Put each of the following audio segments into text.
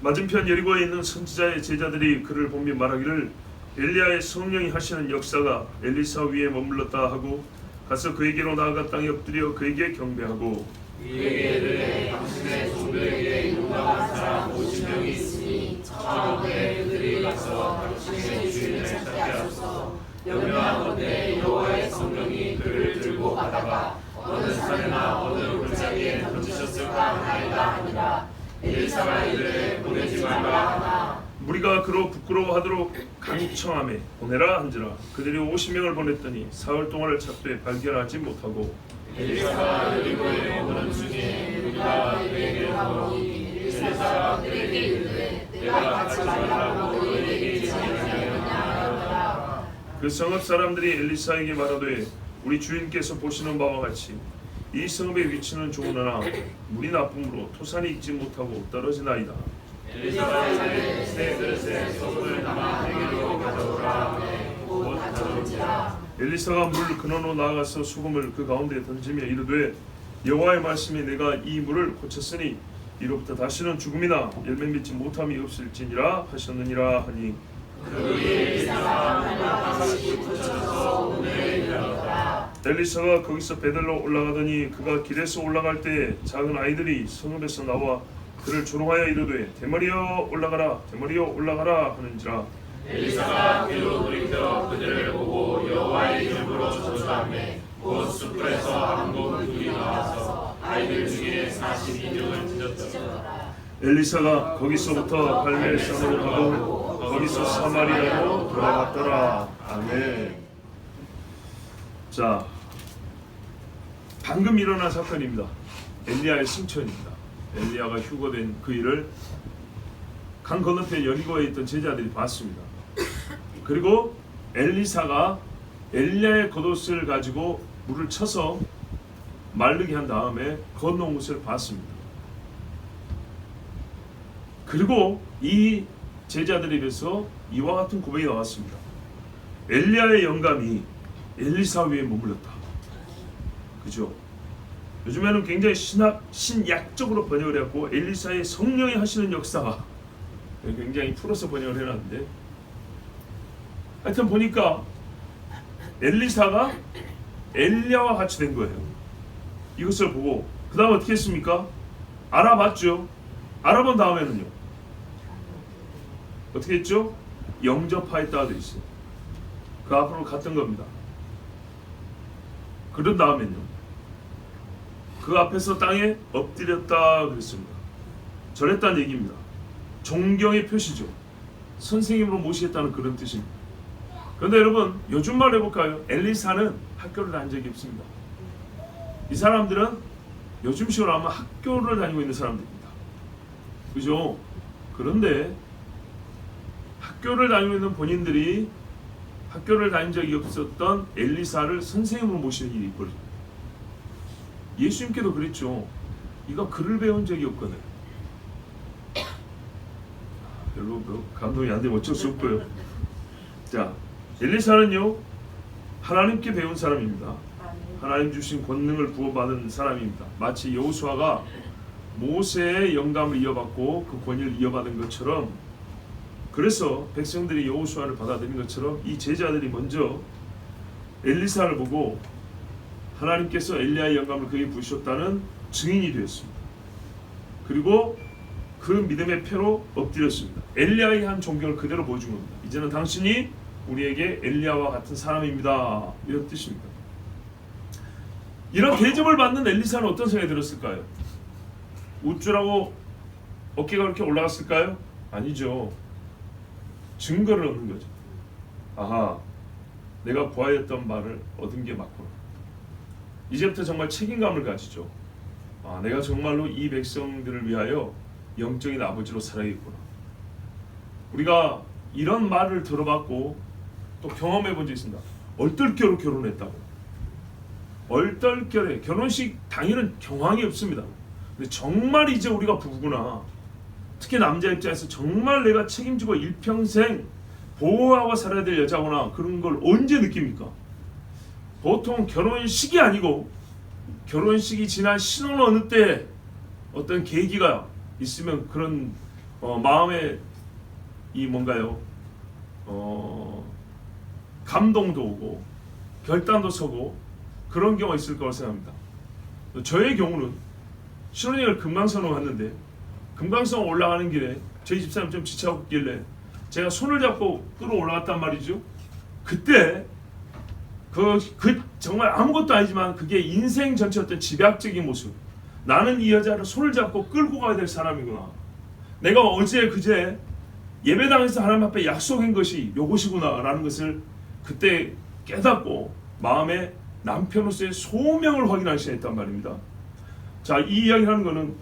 맞은편 여리고에 있는 선지자의 제자들이 그를 보며 말하기를 엘리야의 성령이 하시는 역사가 엘리사 위에 머물렀다 하고 가서 그에게로 나아가 땅에 엎드려 그에게 경배하고 그에게 이르되 당신의 종들에게 용감한 사람 50명이 있으니 청하건대 그들이 가서 당신의 주인을 찾게 하소서. 명령하건대 여호와의 성령이 그를 들고 가다가 어느 산이나 어느 골짜기에 던지셨을까 하나이다 하니라. 엘리사가 이르되 보내지 말라 하나 무리가 그로 부끄러워하도록 강청함에 보내라 한지라. 그들이 50명을 보냈더니 사흘 동안을 찾되 발견하지 못하고 엘리사가 여리고에 오는 중에 무리가 그에게 가보니 엘리사가 그에게 이르되 내가 가지 말라고 너희에게 이르지 아니하였느냐 하더라. 그 성읍 사람들이 엘리사에게 말하되 우리 주인께서 보시는 바와 같이 이 성읍의 위치는 좋으나 물이 나쁨으로 토산이 익지 못하고 떨어지나이다. 엘리사가 이르되 새 그릇에 소금을 담아 내게로 가져오라 하매 곧 가져온지라. 엘리사가 물 근원으로 나아가서 소금을 그 가운데 던지며 이르되 여호와의 말씀이 내가 이 물을 고쳤으니 이로부터 다시는 죽음이나 열매 맺지 못함이 없을지니라 하셨느니라 하니 그의 엘리사가 하나님 다시 고쳐서 오늘에 이르렀더라. 엘리사가 거기서 베들로 올라가더니 그가 길에서 올라갈 때 작은 아이들이 성읍에서 나와 그를 조롱하여 이르되 대머리여 올라가라 대머리여 올라가라 하는지라. 엘리사가 뒤로 돌이켜 그들을 보고 여호와의 이름으로 저주하매 곧 숯불에서 한 곰 둘이 나와서 아이들 중에 42명을 찢었더라. 엘리사가 거기서부터 갈멜산으로 가고 거기서 사마리아로 돌아갔더라. 아멘. 자, 방금 일어난 사건입니다. 엘리야의 승천입니다. 엘리야가 휴거된 그 일을 강 건너편 여리고에 있던 제자들이 봤습니다. 그리고 엘리사가 엘리야의 겉옷을 가지고 물을 쳐서 마르게 한 다음에 건너온 것을 봤습니다. 그리고 이 제자들에게서 이와 같은 고백이 나왔습니다. 엘리야의 영감이 엘리사 위에 머물렀다. 그죠? 요즘에는 굉장히 신약적으로 번역을 해갖고 엘리사의 성령이 하시는 역사가 굉장히 풀어서 번역을 해놨는데, 하여튼 보니까 엘리사가 엘리야와 같이 된 거예요. 이것을 보고 그 다음 어떻게 했습니까? 알아봤죠. 알아본 다음에는요 어떻게 했죠? 영접하였다 되어 있어요. 그 앞으로 갔던 겁니다. 그런 다음에는요 그 앞에서 땅에 엎드렸다 그랬습니다. 절했다는 얘기입니다. 존경의 표시죠. 선생님으로 모시겠다는 그런 뜻입니다. 그런데 여러분 요즘 말 해볼까요? 엘리사는 학교를 다닌 적이 없습니다. 이 사람들은 요즘식으로 하면 학교를 다니고 있는 사람들입니다. 그죠? 그런데 학교를 다니고 있는 본인들이 학교를 다닌 적이 없었던 엘리사를 선생님으로 모시는 일이 있거든요. 예수님께도 그랬죠. 이가 글을 배운 적이 없거든. 별로 감동이 안 되면 어쩔 수 없고요. 자, 엘리사는요 하나님께 배운 사람입니다. 하나님 주신 권능을 부어받은 사람입니다. 마치 여호수아가 모세의 영감을 이어받고 그 권위를 이어받은 것처럼, 그래서 백성들이 여호수아를 받아들인 것처럼 이 제자들이 먼저 엘리사를 보고 하나님께서 엘리야의 영감을 그에게 부으셨다는 증인이 되었습니다. 그리고 그 믿음의 표로 엎드렸습니다. 엘리야의 한 존경을 그대로 보여준 겁니다. 이제는 당신이 우리에게 엘리야와 같은 사람입니다. 이런 뜻입니다. 이런 대접을 받는 엘리사는 어떤 생각이 들었을까요? 우쭐하고 어깨가 그렇게 올라갔을까요? 아니죠. 증거를 얻는 거죠. 아하, 내가 보아했던 말을 얻은 게 맞구나. 이제부터 정말 책임감을 가지죠. 아, 내가 정말로 이 백성들을 위하여 영적인 아버지로 살아야겠구나. 우리가 이런 말을 들어봤고 또 경험해 본 적이 있습니다. 얼떨결에 결혼했다고. 얼떨결에 결혼식 당일은 경황이 없습니다. 근데 정말 이제 우리가 부부구나. 특히 남자 입장에서 정말 내가 책임지고 일평생 보호하고 살아야 될 여자구나. 그런 걸 언제 느낍니까? 보통 결혼식이 아니고 결혼식이 지난 신혼 어느 때 어떤 계기가 있으면 그런 마음에 이 뭔가요? 감동도 오고 결단도 서고 그런 경우가 있을 거라고 생각합니다. 저의 경우는 신혼여행을 금강산으로 갔는데 금강산 올라가는 길에 저희 집사람 좀 지쳐하고 있길래 제가 손을 잡고 끌어올라갔단 말이죠. 그때 그 정말 아무것도 아니지만 그게 인생 전체 어떤 집약적인 모습. 나는 이 여자를 손을 잡고 끌고 가야 될 사람이구나. 내가 어제 그제 예배당에서 하나님 앞에 약속한 것이 요것이구나 라는 것을 그때 깨닫고 마음에 남편으로서의 소명을 확인할 수 있단 말입니다. 자, 이 이야기를 하는 것은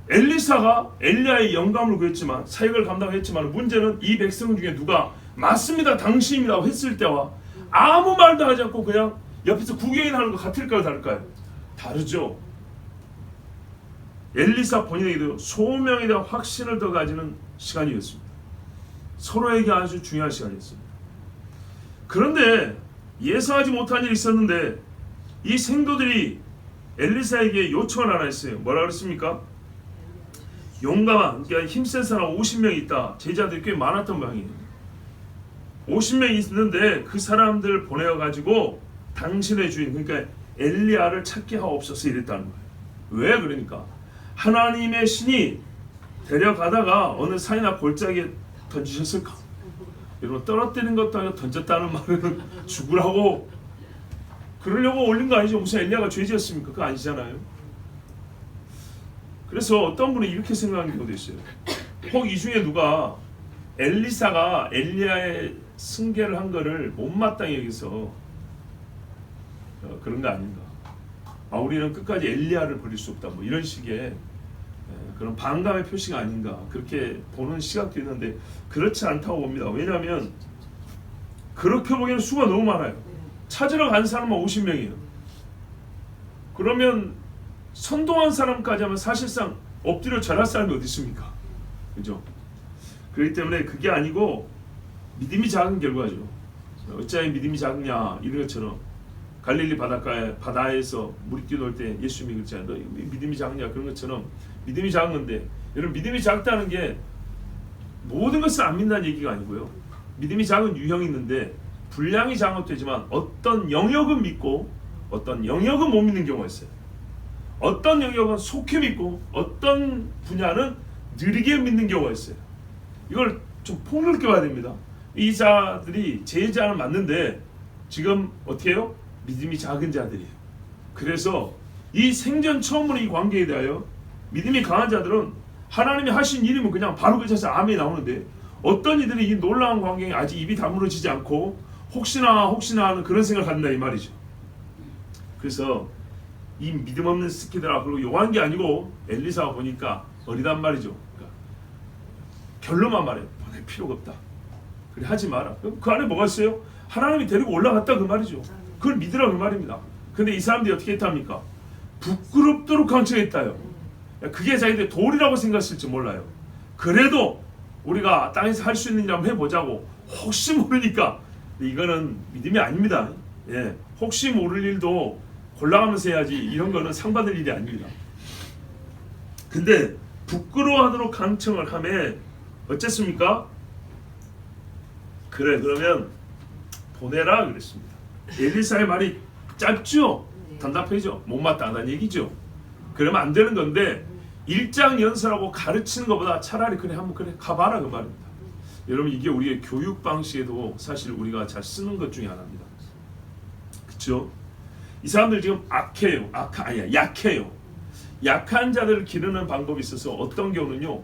엘리사가 엘리야의 영감을 구했지만 사역을 감당했지만 문제는 이 백성 중에 누가 맞습니다 당신입니다 했을 때와 아무 말도 하지 않고 그냥 옆에서 구경이나 하는 것 같을까요 다를까요? 다르죠. 엘리사 본인에게도 소명에 대한 확신을 더 가지는 시간이었습니다. 서로에게 아주 중요한 시간이었습니다. 그런데 예상하지 못한 일이 있었는데 이 생도들이 엘리사에게 요청을 하나 했어요. 뭐라 그랬습니까? 용감한, 그러니까 힘센 사람 50명이 있다. 제자들이 꽤 많았던 모양이에요. 50명이 있는데 그 사람들 보내어가지고 당신의 주인, 그러니까 엘리야를 찾게 하옵소서 이랬다는 거예요. 왜 그러니까? 하나님의 신이 데려가다가 어느 산이나 골짜기에 던지셨을까? 여러분 떨어뜨리는 것도 아니고 던졌다는 말은 죽으라고 그러려고 올린 거 아니죠? 무슨 엘리야가 죄지었습니까? 그거 아니잖아요. 그래서 어떤 분이 이렇게 생각하는 경우도 있어요. 혹 이 중에 누가 엘리사가 엘리야의 승계를 한 거를 못마땅히 여기서 그런 거 아닌가? 우리는 끝까지 엘리야를 버릴 수 없다. 뭐 이런 식의 그런 반감의 표시가 아닌가 그렇게 보는 시각도 있는데 그렇지 않다고 봅니다. 왜냐하면 그렇게 보기에는 수가 너무 많아요. 찾으러 간 사람은 50명이에요. 그러면 선동한 사람까지 하면 사실상 엎드려 절할 사람이 어디 있습니까? 그죠? 그렇기 때문에 그게 아니고 믿음이 작은 결과죠. 어찌하여 믿음이 작냐 이런 것처럼 갈릴리 바다에서 물이 뛰놀 때 예수님이 그랬잖아요. 너 믿음이 작냐 그런 것처럼 믿음이 작은 건데 여러분 믿음이 작다는 게 모든 것을 안 믿는다는 얘기가 아니고요. 믿음이 작은 유형이 있는데 분량이 작은 것도 되지만 어떤 영역은 믿고 어떤 영역은 못 믿는 경우가 있어요. 어떤 영역은 속히 믿고 어떤 분야는 느리게 믿는 경우가 있어요. 이걸 좀 폭넓게 봐야 됩니다. 이 자들이 제자는 맞는데 지금 어떻게 해요? 믿음이 작은 자들이에요. 그래서 이 생전 처음으로 이 관계에 대하여 믿음이 강한 자들은 하나님이 하신 일이면 그냥 바로 그 자리에서 아멘이 나오는데 어떤 이들이 이 놀라운 관계에 아직 입이 다물어지지 않고 혹시나 하는 그런 생각을 갖는다 이 말이죠. 그래서 이 믿음 없는 스키들 앞으로 요한 게 아니고 엘리사가 보니까 어리단 말이죠. 그러니까 결론만 말해. 보낼 필요가 없다. 그래 하지 마라. 그 안에 뭐가 있어요? 하나님이 데리고 올라갔다 그 말이죠. 그걸 믿으라 그 말입니다. 근데 이 사람들이 어떻게 했답니까? 부끄럽도록 강청했다요. 그게 자기들 도리라고 생각했을지 몰라요. 그래도 우리가 땅에서 할 수 있는 일 한번 해보자고 혹시 모르니까 이거는 믿음이 아닙니다. 예, 혹시 모를 일도 골라가면서 해야지 이런 거는 상 받을 일이 아닙니다. 근데 부끄러워하도록 강청을 하면 어쨌습니까? 그래 그러면 보내라 그랬습니다. 엘리사의 말이 짧죠? 단답해죠? 못마땅하다는 얘기죠. 그러면 안 되는 건데 일장연설하고 가르치는 것보다 차라리 그래 한번 그래 가봐라 그 말입니다. 여러분 이게 우리의 교육 방식에도 사실 우리가 잘 쓰는 것 중에 하나입니다. 그렇죠? 이 사람들 지금 약해요. 약한 자들을 기르는 방법이 있어서 어떤 경우는요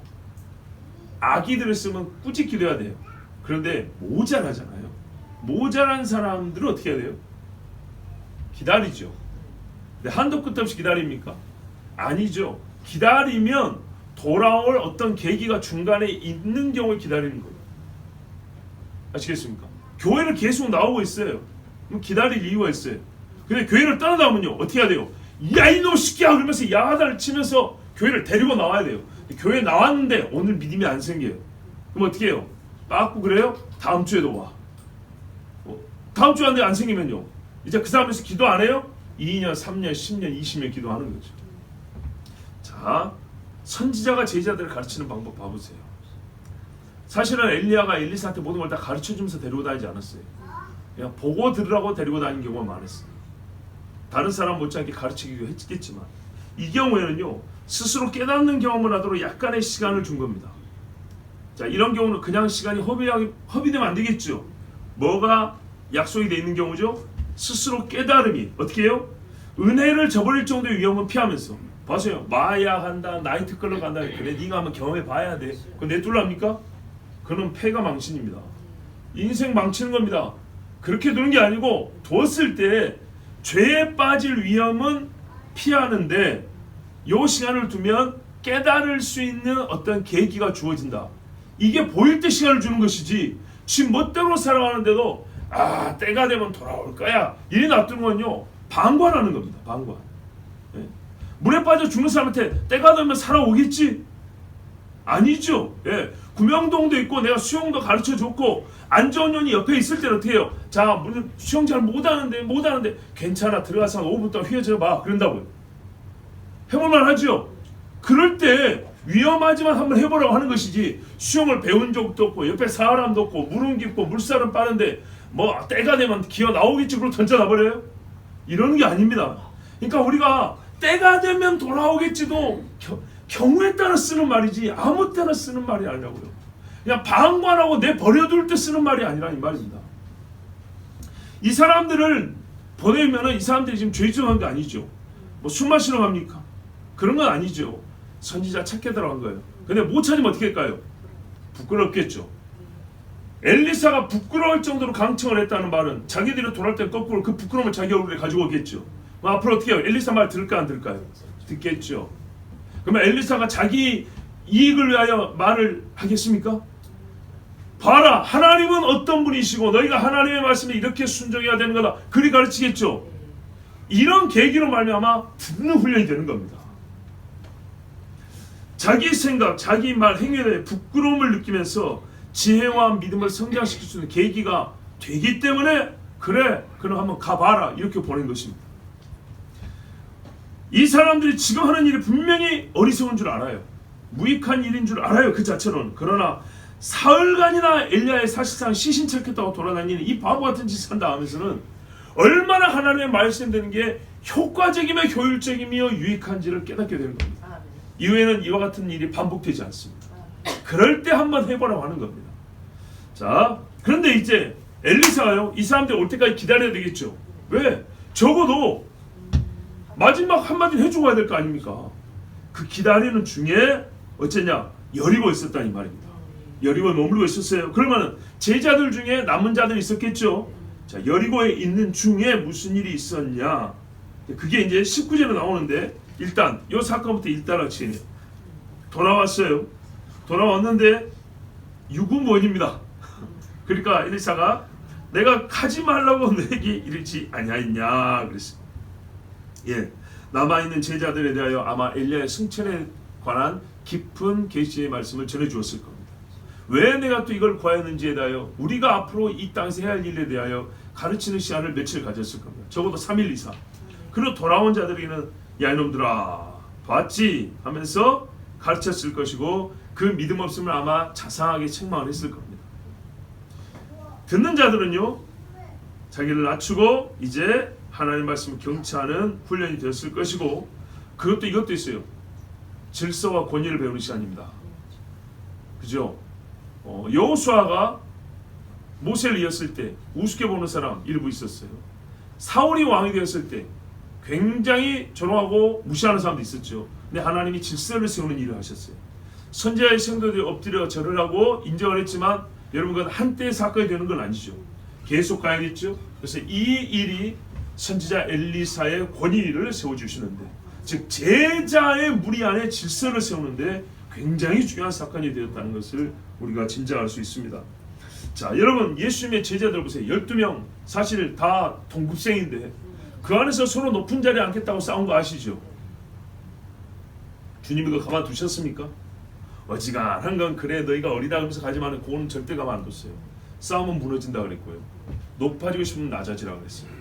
아기들을 쓰면 꾸짖기도 해야 돼요. 그런데 모자라잖아요. 모자란 사람들은 어떻게 해야 돼요? 기다리죠. 근데 한도 끝도 없이 기다립니까? 아니죠. 기다리면 돌아올 어떤 계기가 중간에 있는 경우를 기다리는 거예요. 아시겠습니까? 교회를 계속 나오고 있어요. 그럼 기다릴 이유가 있어요. 근데 교회를 떠나다면요 어떻게 해야 돼요? 야 이놈 새끼야 그러면서 야단을 치면서 교회를 데리고 나와야 돼요. 교회 나왔는데 오늘 믿음이 안 생겨요. 그럼 어떻게 해요? 빠꾸 그래요? 다음 주에도 와. 다음 주에 안 생기면요 이제 그 사람에서 기도 안 해요? 2년, 3년, 10년, 20년 기도하는 거죠. 자, 선지자가 제자들을 가르치는 방법 봐보세요. 사실은 엘리야가 엘리사한테 모든 걸 다 가르쳐주면서 데리고 다니지 않았어요. 그냥 보고 들으라고 데리고 다니는 경우가 많았어요. 다른 사람 못지않게 가르치기도 했겠지만 이 경우에는요, 스스로 깨닫는 경험을 하도록 약간의 시간을 준 겁니다. 자, 이런 경우는 그냥 시간이 허비되면 안 되겠죠. 뭐가 약속이 돼 있는 경우죠? 스스로 깨달음이 어떻게 해요? 은혜를 저버릴 정도의 위험은 피하면서. 봐세요. 마약한다, 나이트클럽 간다. 그래, 네가 한번 경험해 봐야 돼. 그거 내둘랍니까? 그는 패가 망신입니다. 인생 망치는 겁니다. 그렇게 두는 게 아니고 뒀을 때 죄에 빠질 위험은 피하는데 요 시간을 두면 깨달을 수 있는 어떤 계기가 주어진다. 이게 보일 때 시간을 주는 것이지 지 멋대로 살아가는데도 때가 되면 돌아올 거야 이리 놔두는 건요, 방관하는 겁니다. 방관. 예? 물에 빠져 죽는 사람한테 때가 되면 살아오겠지? 아니죠. 예. 구명동도 있고 내가 수영도 가르쳐줬고 안 좋은 년이 옆에 있을 때는 어떻게 해요? 자, 수영 잘 못하는데 괜찮아, 들어가서 한 5분 동안 휘어져 봐. 그런다고요. 해볼만 하죠. 그럴 때 위험하지만 한번 해보라고 하는 것이지, 수영을 배운 적도 없고 옆에 사람도 없고 물은 깊고 물살은 빠른데 뭐 때가 되면 기어 나오겠지 그러고 던져놔버려요? 이러는 게 아닙니다. 그러니까 우리가 때가 되면 돌아오겠지도 경우에 따라 쓰는 말이지 아무 때나 쓰는 말이 아니라고요. 그냥 방관하고 내 버려둘 때 쓰는 말이 아니라 이 말입니다. 이 사람들을 보내면은 이 사람들이 지금 죄 지정한 게 아니죠. 뭐 술 마시러 갑니까? 그런 건 아니죠. 선지자 찾게 들어간 거예요. 근데 못 찾으면 어떻게 할까요? 부끄럽겠죠. 엘리사가 부끄러울 정도로 강청을 했다는 말은 자기들이 돌아올 때 거꾸로 그 부끄러움을 자기 얼굴에 가지고 오겠죠. 그럼 앞으로 어떻게 해요? 엘리사 말 들을까 안 들을까요? 듣겠죠. 그러면 엘리사가 자기 이익을 위하여 말을 하겠습니까? 봐라, 하나님은 어떤 분이시고 너희가 하나님의 말씀에 이렇게 순종해야 되는 거다. 그리 가르치겠죠. 이런 계기로 말미암아 듣는 훈련이 되는 겁니다. 자기 생각, 자기 말, 행위에 대해 부끄러움을 느끼면서 지혜와 믿음을 성장시킬 수 있는 계기가 되기 때문에 그래, 그럼 한번 가봐라 이렇게 보낸 것입니다. 이 사람들이 지금 하는 일이 분명히 어리석은 줄 알아요. 무익한 일인 줄 알아요, 그 자체로는. 그러나 사흘간이나 엘리야의 사실상 시신찾겠다고 돌아다니는 이 바보 같은 짓을 한다 하면서는 얼마나 하나님의 말씀되는 게 효과적이며 효율적이며 유익한지를 깨닫게 되는 겁니다. 이후에는 이와 같은 일이 반복되지 않습니다. 그럴 때 한번 해보라고 하는 겁니다. 자, 그런데 이제 엘리사가요, 이 사람들 올 때까지 기다려야 되겠죠. 왜? 적어도 마지막 한마디 해주고 가야 될 거 아닙니까? 그 기다리는 중에 어쨌냐, 여리고 있었다는 말입니다. 여리고에 머물고 있었어요. 그러면은 제자들 중에 남은 자들이 있었겠죠. 자, 여리고에 있는 중에 무슨 일이 있었냐? 그게 이제 19절에 나오는데, 일단 이 사건부터 일단은 진행. 돌아왔어요. 돌아왔는데 유구무원입니다. 그러니까 엘리사가 내가 가지 말라고 너에게 이르지 아니하였냐 그랬어요. 예, 남아있는 제자들에 대하여 아마 엘리야의 승천에 관한 깊은 계시의 말씀을 전해주었을 겁니다. 왜 내가 또 이걸 구하였는지에 대하여 우리가 앞으로 이 땅에서 해야 할 일에 대하여 가르치는 시간을 며칠 가졌을 겁니다. 적어도 3일 이상. 그리고 돌아온 자들에게는 야 이놈들아 봤지 하면서 가르쳤을 것이고 그 믿음 없음을 아마 자상하게 책망을 했을 겁니다. 듣는 자들은요, 자기를 낮추고 이제 하나님 말씀을 경치하는 훈련이 되었을 것이고, 그것도 이것도 있어요. 질서와 권위를 배우는 시간입니다. 그죠? 여호수아가 모세를 이었을 때 우습게 보는 사람 일부 있었어요. 사울이 왕이 되었을 때 굉장히 조롱하고 무시하는 사람도 있었죠. 근데 하나님이 질서를 세우는 일을 하셨어요. 선지자의 성도들이 엎드려 절을 하고 인정을 했지만 여러분, 그건 한때의 사건이 되는 건 아니죠. 계속 가야겠죠. 그래서 이 일이 선지자 엘리사의 권위를 세워주시는데, 즉 제자의 무리 안에 질서를 세우는데 굉장히 중요한 사건이 되었다는 것을 우리가 짐작할 수 있습니다. 자, 여러분, 예수님의 제자들 보세요. 12명 사실 다 동급생인데 그 안에서 서로 높은 자리에 앉겠다고 싸운 거 아시죠? 주님이 그거 가만두셨습니까? 어지간한 건 그래 너희가 어리다 하면서 가지만은 그거는 절대 가만 안 뒀어요. 싸움은 무너진다 그랬고요. 높아지고 싶으면 낮아지라 그랬어요.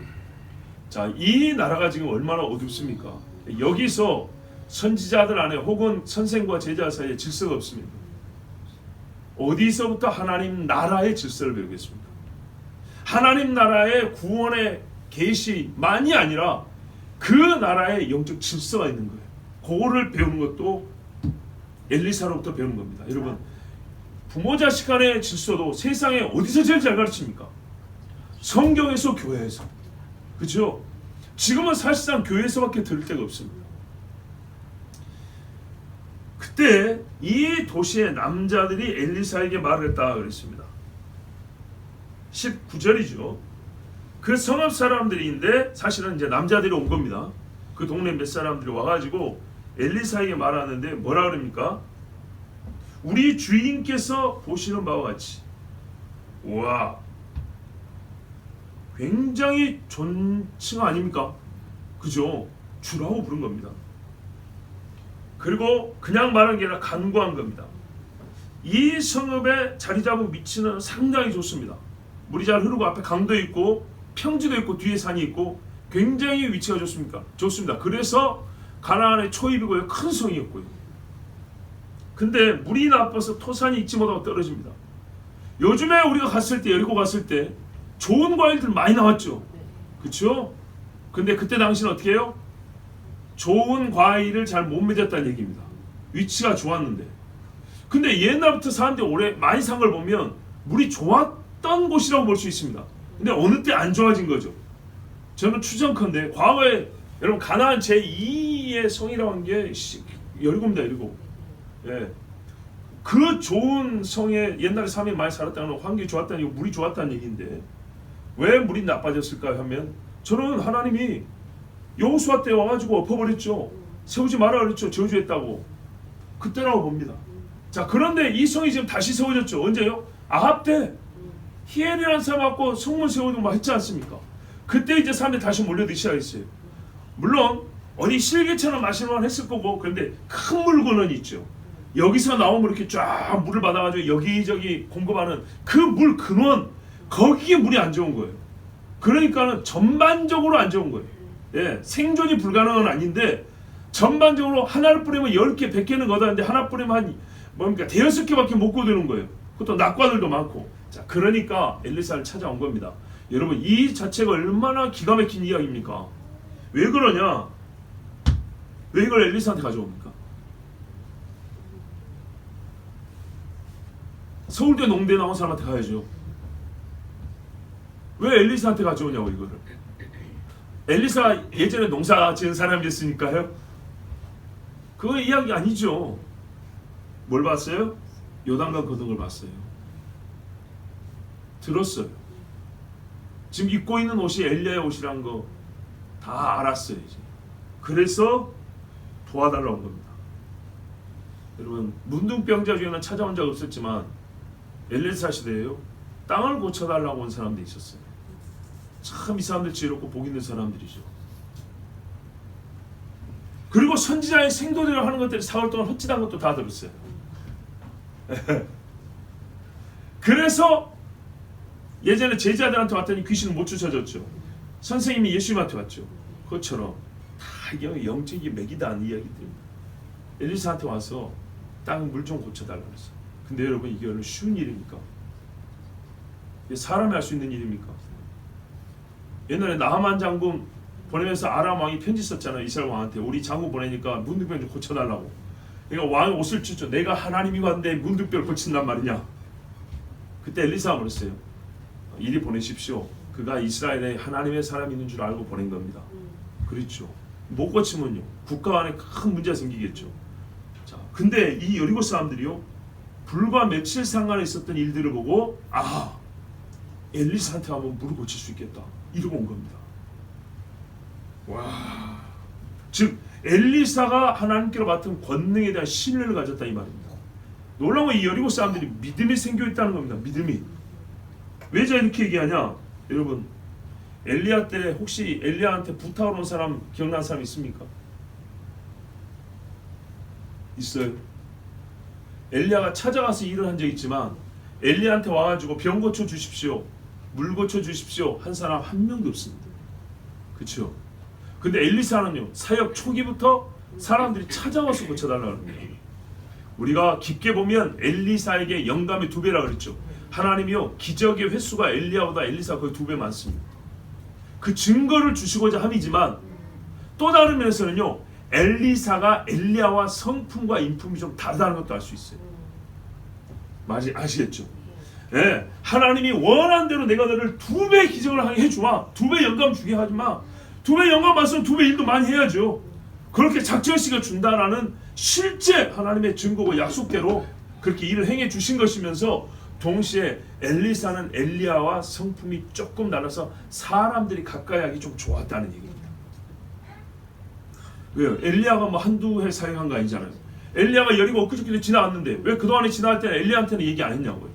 자, 이 나라가 지금 얼마나 어둡습니까? 여기서 선지자들 안에 혹은 선생과 제자 사이에 질서가 없습니다. 어디서부터 하나님 나라의 질서를 배우겠습니까? 하나님 나라의 구원의 계시만이 아니라 그 나라의 영적 질서가 있는 거예요. 그거를 배우는 것도 엘리사로부터 배우는 겁니다. 여러분, 부모 자식 간의 질서도 세상에 어디서 제일 잘 가르칩니까? 성경에서, 교회에서. 그렇죠? 지금은 사실상 교회에서밖에 들을 데가 없습니다. 그때 이 도시의 남자들이 엘리사에게 말을 했다 그랬습니다. 19절이죠. 그 성읍 사람들인데 사실은 이제 남자들이 온 겁니다. 그 동네 몇 사람들이 와가지고 엘리사에게 말하는데 뭐라 그럽니까? 우리 주인께서 보시는 바와 같이. 우와, 굉장히 존칭 아닙니까? 그죠? 주라고 부른 겁니다. 그리고 그냥 말한 게 아니라 간구한 겁니다. 이 성읍에 자리 잡은 위치는 상당히 좋습니다. 물이 잘 흐르고 앞에 강도 있고 평지도 있고 뒤에 산이 있고 굉장히 위치가 좋습니다. 그래서 가나안의 초입이고요, 큰 성이었고요. 근데 물이 나빠서 토산이 익지 못하고 떨어집니다. 요즘에 우리가 갔을 때, 여리고 갔을 때 좋은 과일들 많이 나왔죠. 그렇죠? 근데 그때 당시는 어떻게 해요? 좋은 과일을 잘 못 맺었다는 얘기입니다. 위치가 좋았는데. 근데 옛날부터 사람들이 오래 많이 산 걸 보면 물이 좋았던 곳이라고 볼 수 있습니다. 근데 어느 때 안 좋아진 거죠. 저는 추정컨대 과거에 여러분 가나안 제2의 성이라고 한 게 여리고입니다. 여리고. 예. 그 좋은 성에 옛날에 사람이 많이 살았다는 건 환경이 좋았다는 얘기고 물이 좋았다는 얘기인데 왜 물이 나빠졌을까 하면 저는 하나님이 여호수아 때 와가지고 엎어버렸죠. 세우지 마라 그랬죠. 저주했다고. 그때라고 봅니다. 자, 그런데 이 성이 지금 다시 세워졌죠. 언제요? 아합 때 히엘이라는 사람 갖고 성문 세우고 막 했지 않습니까? 그때 이제 사람들이 다시 몰려들기 시작했어요. 물론 어디 실개처럼 마실만 했을 거고, 그런데 큰 물건은 있죠. 여기서 나오면 이렇게 쫙 물을 받아가지고 여기저기 공급하는 그 물 근원, 거기에 물이 안 좋은 거예요. 그러니까는 전반적으로 안 좋은 거예요. 예, 생존이 불가능은 아닌데 전반적으로 하나를 뿌리면 10개, 100개는 거다는데 하나 뿌리면 한 뭡니까? 대여섯 개밖에 못 거두는 거예요. 그것도 낙과들도 많고. 자, 그러니까 엘리사를 찾아온 겁니다. 여러분, 이 자체가 얼마나 기가 막힌 이야기입니까? 왜 그러냐? 왜 이걸 엘리사한테 가져옵니까? 서울대 농대 나온 사람한테 가야죠. 왜 엘리사한테 가져오냐고 이거를. 엘리사 예전에 농사 지은 사람이었으니까요. 그거 이야기 아니죠. 뭘 봤어요? 요단강 거동을 봤어요. 들었어요. 지금 입고 있는 옷이 엘리야의 옷이란 거 다 알았어요. 이제. 그래서 도와달라고 온 겁니다. 여러분, 문둥병자 중에는 찾아온 적 없었지만 엘리사 시대에요, 땅을 고쳐달라고 온 사람들이 있었어요. 참 이 사람들 지혜롭고 복 있는 사람들이죠. 그리고 선지자의 생도대로 하는 것들이 4월 동안 헛짓한 것도 다 들었어요. 그래서 예전에 제자들한테 왔더니 귀신을 못 쫓아줬죠. 선생님이 예수님한테 왔죠. 그것처럼 다 이게 영적이 맥이다는 이야기들입니다. 엘리사한테 와서 땅 물 좀 고쳐달라고 했어요. 근데 여러분, 이게 얼마나 쉬운 일입니까? 이게 사람이 할 수 있는 일입니까? 옛날에 나하만 장군 보내면서 아람 왕이 편지 썼잖아요. 이스라엘 왕한테. 우리 장군 보내니까 문둥병 좀 고쳐달라고. 그러니까 왕이 옷을 찢죠. 내가 하나님이 왔는데 문둥병을 고친단 말이냐. 그때 엘리사가 그랬어요. 이리 보내십시오. 그가 이스라엘에 하나님의 사람이 있는 줄 알고 보낸 겁니다. 그렇죠. 못 고치면요, 국가 안에 큰 문제가 생기겠죠. 자, 근데 이 여리고 사람들이요, 불과 며칠 상간에 있었던 일들을 보고 엘리사한테 하면 물을 고칠 수 있겠다, 이러고 온 겁니다. 와, 즉 엘리사가 하나님께로 맡은 권능에 대한 신뢰를 가졌다 이 말입니다. 놀라운 건 이 여리고 사람들이 믿음이 생겨 있다는 겁니다. 믿음이. 왜 제가 이렇게 얘기하냐? 여러분, 엘리야 때 혹시 엘리야한테 부탁을 온 사람 기억나는 사람 있습니까? 있어요. 엘리야가 찾아가서 일을 한 적 있지만 엘리야한테 와가지고 병 고쳐 주십시오, 물 고쳐 주십시오 한 사람 한 명도 없습니다. 그렇죠? 근데 엘리사는요, 사역 초기부터 사람들이 찾아와서 고쳐달라고 합니다. 우리가 깊게 보면 엘리사에게 영감이 2배라 그랬죠. 하나님이요 기적의 횟수가 엘리야보다 엘리사 거의 2배 많습니다. 그 증거를 주시고자 함이지만 또 다른 면에서는요 엘리사가 엘리야와 성품과 인품이 좀 다르다는 것도 알 수 있어요. 아시겠죠? 예, 하나님이 원한 대로 내가 너를 2배 기적을 하게 해주마, 2배 영감 주게 하지마, 2배 영감 받으면 2배 일도 많이 해야죠. 그렇게 작정식을 준다라는 실제 하나님의 증거고 약속대로 그렇게 일을 행해 주신 것이면서 동시에 엘리사는 엘리야와 성품이 조금 달라서 사람들이 가까이 하기 좀 좋았다는 얘기입니다. 왜요? 엘리야가 뭐 한두 해 사용한 거 아니잖아요. 엘리야가 여리고 엊그저께도 지나갔는데 왜 그동안에 지나갈 때는 엘리야한테는 얘기 안 했냐고요.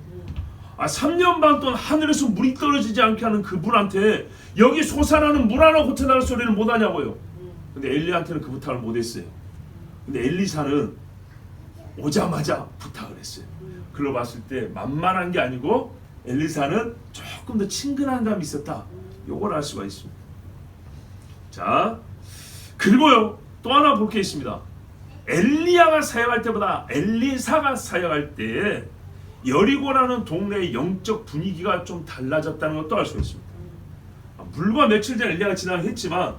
3년 반 동안 하늘에서 물이 떨어지지 않게 하는 그분한테 여기 솟아나는 물 하나 고쳐달라는 소리를 못 하냐고요. 근데 엘리야한테는 그 부탁을 못 했어요. 근데 엘리사는 오자마자 부탁을 했어요. 그걸 봤을 때 만만한 게 아니고 엘리사는 조금 더 친근한 감이 있었다. 요걸 알 수가 있습니다. 자, 그리고요 또 하나 볼 게 있습니다. 엘리야가 사역할 때보다 엘리사가 사역할 때 여리고라는 동네의 영적 분위기가 좀 달라졌다는 것도 알 수 있습니다. 불과 며칠 전 엘리야가 지나했지만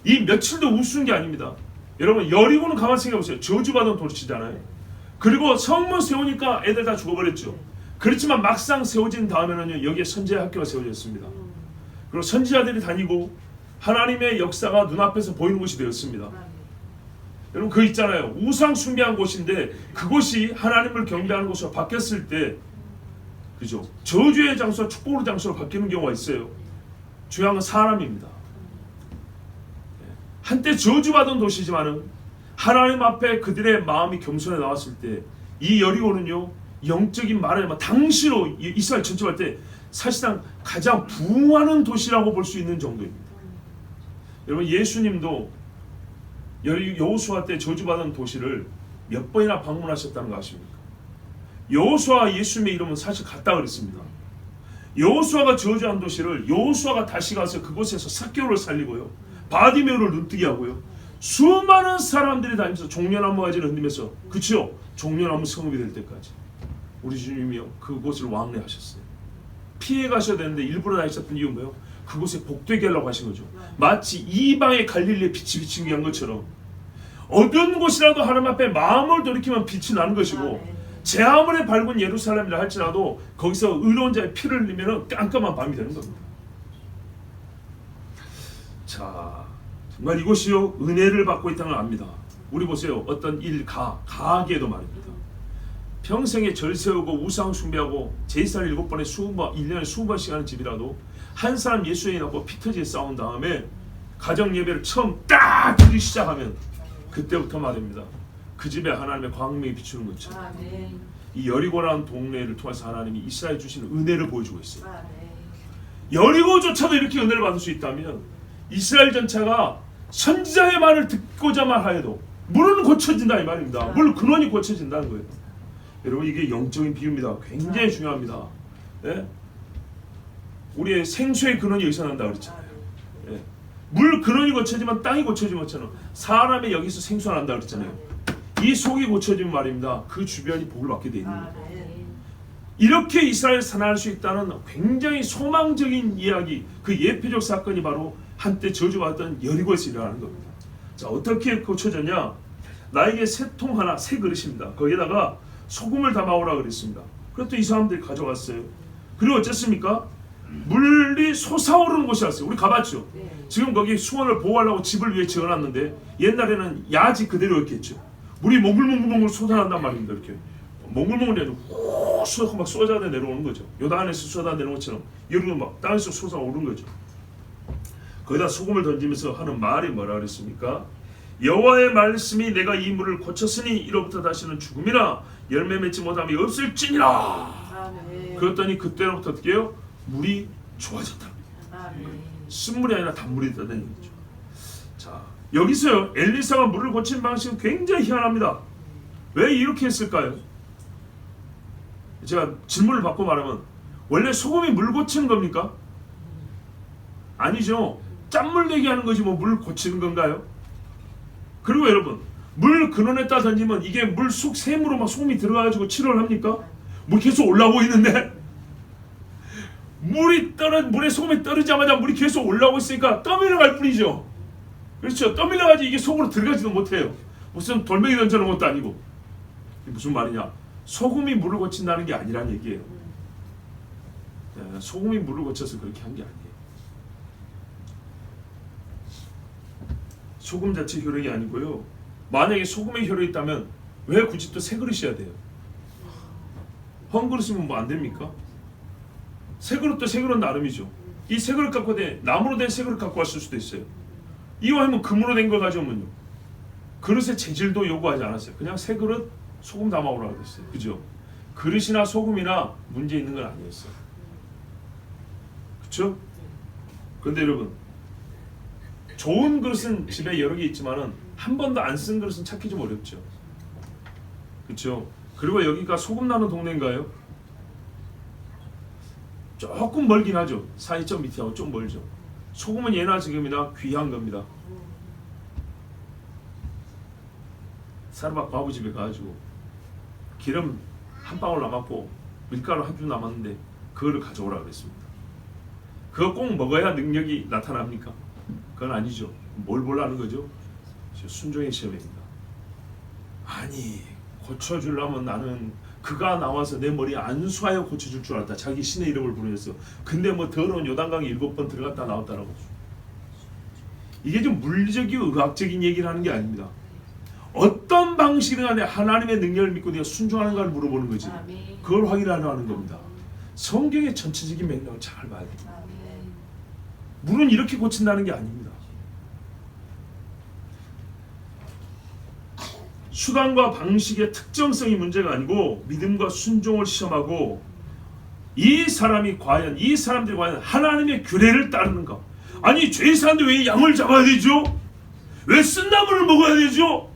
이 며칠도 우스운 게 아닙니다. 여러분 여리고는 가만 생각해보세요. 저주받은 도시잖아요. 그리고 성문 세우니까 애들 다 죽어버렸죠. 그렇지만 막상 세워진 다음에는요 여기에 선지자 학교가 세워졌습니다. 그리고 선지자들이 다니고 하나님의 역사가 눈앞에서 보이는 곳이 되었습니다. 여러분 그 있잖아요. 우상 숭배한 곳인데 그곳이 하나님을 경배하는 곳으로 바뀌었을 때 그죠? 저주의 장소와 축복의 장소로 바뀌는 경우가 있어요. 중요한 건 사람입니다. 한때 저주받은 도시지만은 하나님 앞에 그들의 마음이 겸손해 나왔을 때 이 여리고는요 영적인 말하자면 당시로 이스라엘 전체할 때 사실상 가장 부흥하는 도시라고 볼 수 있는 정도입니다. 여러분 예수님도 여호수아 때 저주받은 도시를 몇 번이나 방문하셨다는 거 아십니까? 여호수아 예수님의 이름은 사실 같다 그랬습니다. 여호수아가 저주한 도시를 여호수아가 다시 가서 그곳에서 삭개오를 살리고요. 바디메오를 눈뜨게 하고요. 수많은 사람들이 다니면서 종려나무 가지를 흔들면서 그치요? 종려나무 성읍이 될 때까지 우리 주님이요 그곳을 왕래하셨어요. 피해 가셔야 되는데 일부러 다니셨던 이유는 뭐예요? 그곳에 복되게 하려고 하신 거죠. 마치 이방의 갈릴리에 빛이 비친 게 한 것처럼 어두운 곳이라도 하나님 앞에 마음을 돌이키면 빛이 나는 것이고 제 아무리 밝은 예루살렘이라 할지라도 거기서 의로운 자의 피를 흘리면 깜깜한 밤이 되는 겁니다. 자, 정말 이곳이요 은혜를 받고 있다는 걸 압니다. 우리 보세요. 어떤 가하기에도 말입니다. 평생에 절 세우고 우상 숭배하고 제사를 7번에 1년에 20번씩 하는 집이라도 한 사람 예수에 낳고 피 터지게 싸운 다음에 가정 예배를 처음 딱 드리기 시작하면 그때부터 말입니다. 그 집에 하나님의 광명이 비추는 것처럼 이 여리고라는 동네를 통해서 하나님이 이스라엘 주시는 은혜를 보여주고 있어요. 여리고조차도 이렇게 은혜를 받을 수 있다면 이스라엘 전체가 선지자의 말을 듣고자만 하여도 물은 고쳐진다 이 말입니다. 물 근원이 고쳐진다는 거예요. 여러분 이게 영적인 비유입니다. 굉장히 중요합니다. 예? 우리의 생수의 근원이 여기서 난다 그랬잖아요. 예. 물 근원이 고쳐지면 땅이 고쳐지는 것처럼 사람의 여기서 생수가 난다 그랬잖아요. 이 속이 고쳐지면 말입니다. 그 주변이 복을 받게 돼 있는 거예요. 이렇게 이스라엘을 살아날 수 있다는 굉장히 소망적인 이야기, 그 예표적 사건이 바로 한때 저주받았던 여리고에서 일어나는 겁니다. 자, 어떻게 고쳐졌냐? 나에게 새 통 하나, 새 그릇입니다. 거기에다가 소금을 담아오라 그랬습니다. 그것도 이 사람들이 가져갔어요. 그리고 어쨌습니까? 물이 솟아오르는 곳이 왔어요. 우리 가봤죠? 지금 거기 수원을 보호하려고 집을 위해 지어놨는데 옛날에는 야지 그대로였겠죠. 물이 몽글몽글 솟아난단 말입니다. 이렇게 몽글몽글 내려 후 쏟아 막 쏟아져 내려오는 거죠. 요단에서 쏟아 내려오는 것처럼 여기로 막 땅에서 솟아오르는 거죠. 거기다 소금을 던지면서 하는 말이 뭐라 그랬습니까? 여호와의 말씀이 내가 이 물을 고쳤으니 이로부터 다시는 죽음이나 열매 맺지 못함이 없을지니라. 그랬더니 그때로부터 어떻게 해요? 물이 좋아졌답니다. 쓴물이 아니라 단물이 됐다는 얘기죠. 자, 여기서요 엘리사가 물을 고친 방식은 굉장히 희한합니다. 왜 이렇게 했을까요? 제가 질문을 받고 말하면 원래 소금이 물 고치는 겁니까? 아니죠. 짠물 내게 하는 거지 뭐 물 고치는 건가요? 그리고 여러분 물 근원에다 던지면 이게 물 속 샘으로 막 소금이 들어가가지고 치료를 합니까? 물 계속 올라오고 있는데 물에 소금이 떨어지자마자 물이 계속 올라오고 있으니까 떠밀려갈 뿐이죠. 그렇죠. 떠밀려가지고 이게 속으로 들어가지도 못해요. 무슨 돌멩이 던져놓은 것도 아니고. 이게 무슨 말이냐? 소금이 물을 거친다는 게 아니란 얘기예요. 소금이 물을 거쳐서 그렇게 한 게 아니에요. 소금 자체 효력이 아니고요. 만약에 소금의 효력이 있다면 왜 굳이 또 새 그릇이어야 돼요? 헌 그릇이면 뭐 안 됩니까? 새 그릇도 새 그릇 나름이죠. 이 새 그릇 갖고 나무로 된 새 그릇 갖고 왔을 수도 있어요. 이왕이면 금으로 된 걸 가져오면요. 그릇의 재질도 요구하지 않았어요. 그냥 새 그릇 소금 담아오라고 그랬어요. 그죠? 그릇이나 소금이나 문제 있는 건 아니었어요. 그렇죠? 그런데 여러분, 좋은 그릇은 집에 여러 개 있지만은 한 번도 안 쓴 그릇은 찾기 좀 어렵죠. 그렇죠? 그리고 여기가 소금 나는 동네인가요? 조금 멀긴 하죠. 사이점 밑에하고 좀 멀죠. 소금은 예나 지금이나 귀한 겁니다. 사르밧 과부 집에 가가지고 기름 한 방울 남았고 밀가루 한 줌 남았는데 그거를 가져오라 그랬습니다. 그거 꼭 먹어야 능력이 나타납니까? 그건 아니죠. 뭘 보려는 거죠? 순종의 시험입니다. 아니 고쳐주려면 나는 그가 나와서 내 머리 안수하여 고쳐줄 줄 알았다. 자기 신의 이름을 부르면서. 근데 뭐 더러운 요단강에 7번 들어갔다 나왔다라고. 이게 좀 물리적이고 의학적인 얘기를 하는 게 아닙니다. 어떤 방식이든 간에 하나님의 능력을 믿고 내가 순종하는가를 물어보는 거지. 그걸 확인하려는 겁니다. 성경의 전체적인 맥락을 잘 봐야 됩니다. 물은 이렇게 고친다는 게 아닙니다. 수단과 방식의 특정성이 문제가 아니고 믿음과 순종을 시험하고 이 사람들이 과연 하나님의 규례를 따르는가. 아니 죄 사는데 왜 양을 잡아야 되죠? 왜 쓴나물을 먹어야 되죠?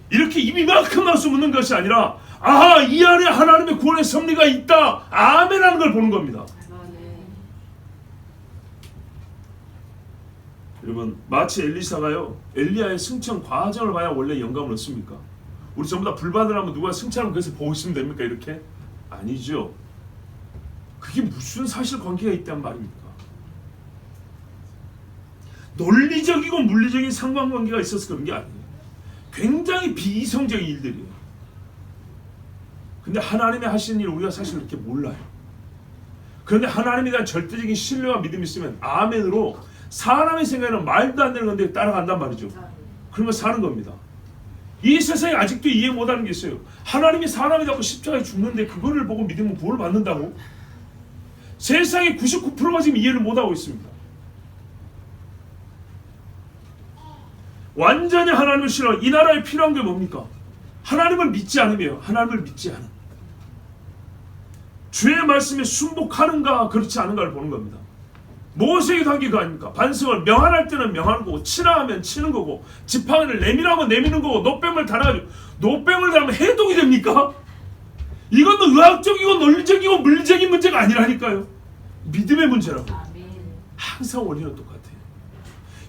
이렇게 입이 만큼 나서 묻는 것이 아니라 아하 이 안에 하나님의 구원의 섭리가 있다 아멘 하는 걸 보는 겁니다. 여러분 마치 엘리사가요 엘리야의 승천 과정을 봐야 원래 영감을 얻습니까? 우리 전부 다 불받으라면 누가 승천하면 그래서 보고 있으면 됩니까? 이렇게? 아니죠. 그게 무슨 사실관계가 있단 말입니까? 논리적이고 물리적인 상관관계가 있어서 그런 게 아니에요. 굉장히 비이성적인 일들이에요. 근데 하나님이 하시는 일 우리가 사실 이렇게 몰라요. 그런데 하나님에 대한 절대적인 신뢰와 믿음이 있으면 아멘으로 사람의 생각에는 말도 안 되는 건데 따라간단 말이죠. 그러면 사는 겁니다. 이 세상에 아직도 이해 못하는 게 있어요. 하나님이 사람이 잡고 십자가에 죽는데 그거를 보고 믿으면 구원을 받는다고? 세상의 99%가 지금 이해를 못하고 있습니다. 완전히 하나님을 싫어하는 이 나라에 필요한 게 뭡니까? 하나님을 믿지 않으며 하나님을 믿지 않은 주의 말씀에 순복하는가 그렇지 않은가를 보는 겁니다. 모세에게도 한 게 그거 아닙니까? 반성을 명한할 때는 명하는 거고 치라 하면 치는 거고 지팡이를 내밀하면 내미는 거고 노뱀을 달아가지고 노뱀을 달면 해독이 됩니까? 이건 의학적이고 논리적이고 물리적인 문제가 아니라니까요. 믿음의 문제라고. 항상 원리는 똑같아요.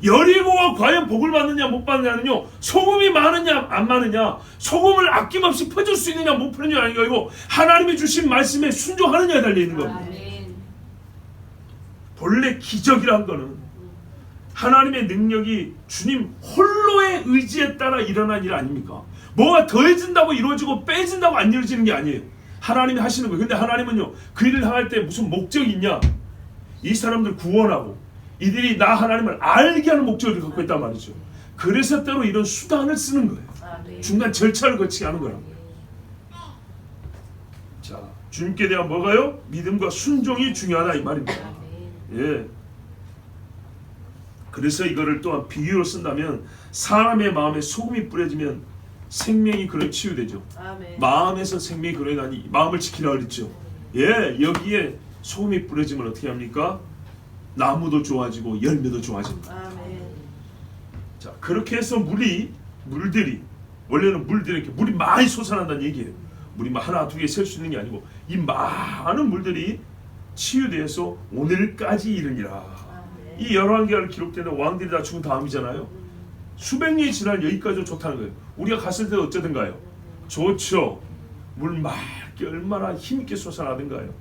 여리고가 과연 복을 받느냐 못 받느냐는요 소금이 많으냐 안 많으냐 소금을 아낌없이 퍼줄 수 있느냐 못 퍼느냐 아니고 하나님이 주신 말씀에 순종하느냐에 달려있는 겁니다. 본래 기적이란 거는 하나님의 능력이 주님 홀로의 의지에 따라 일어난 일 아닙니까? 뭐가 더해진다고 이루어지고 빼진다고 안 이루어지는 게 아니에요. 하나님이 하시는 거예요. 근데 하나님은요 그 일을 향할 때 무슨 목적이 있냐? 이 사람들 구원하고 이들이 나 하나님을 알게 하는 목적을 갖고 있단 말이죠. 그래서 때로 이런 수단을 쓰는 거예요. 중간 절차를 거치게 하는 거라고요. 자, 주님께 대한 뭐가요? 믿음과 순종이 중요하다 이 말입니다. 예. 그래서 이거를 또한 비유로 쓴다면 사람의 마음에 소금이 뿌려지면 생명이 그를 치유되죠. 아멘. 마음에서 생명이 그를 나니 마음을 지키라 그랬죠. 예, 여기에 소금이 뿌려지면 어떻게 합니까? 나무도 좋아지고 열매도 좋아집니다. 아멘. 자, 그렇게 해서 물들이 원래는 물들이 이렇게 물이 많이 솟아난다는 얘기예요. 물이 하나 두 개 셀 수 있는 게 아니고 이 많은 물들이 치유되어서 오늘까지 이르니라. 이 열왕기하를 기록되는 왕들이 다 죽은 다음이잖아요. 수백 년이 지난 여기까지 좋다는 거예요. 우리가 갔을 때 어쩌든가요? 좋죠. 물 맑게 얼마나 힘있게 솟아나든가요.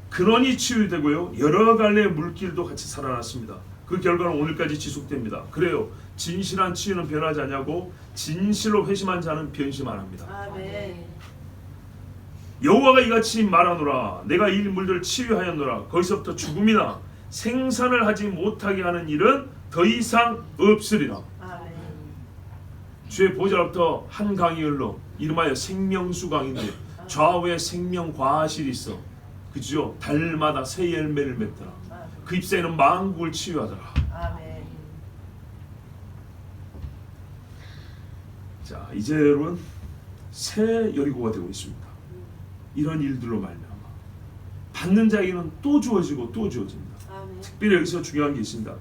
근원이 치유되고요. 여러 갈래의 물길도 같이 살아났습니다. 그 결과는 오늘까지 지속됩니다. 그래요. 진실한 치유는 변하지 않냐고 진실로 회심한 자는 변심 안 합니다. 아멘. 여호와가 이같이 말하노라. 내가 이 물들을 치유하였노라. 거기서부터 죽음이나 생산을 하지 못하게 하는 일은 더 이상 없으리라. 아멘. 주의 보좌로부터 한 강이 흘러 이름하여 생명수 강인데 좌우에 생명 과실이 있어. 그죠? 달마다 새 열매를 맺더라. 그 잎사귀는 만국을 치유하더라. 아멘. 자, 이제 여러분 새 여리고가 되고 있습니다. 이런 일들로 말미암아 받는 자에게는 또 주어지고 또 주어집니다. 아멘. 특별히 여기서 중요한 게 있습니다.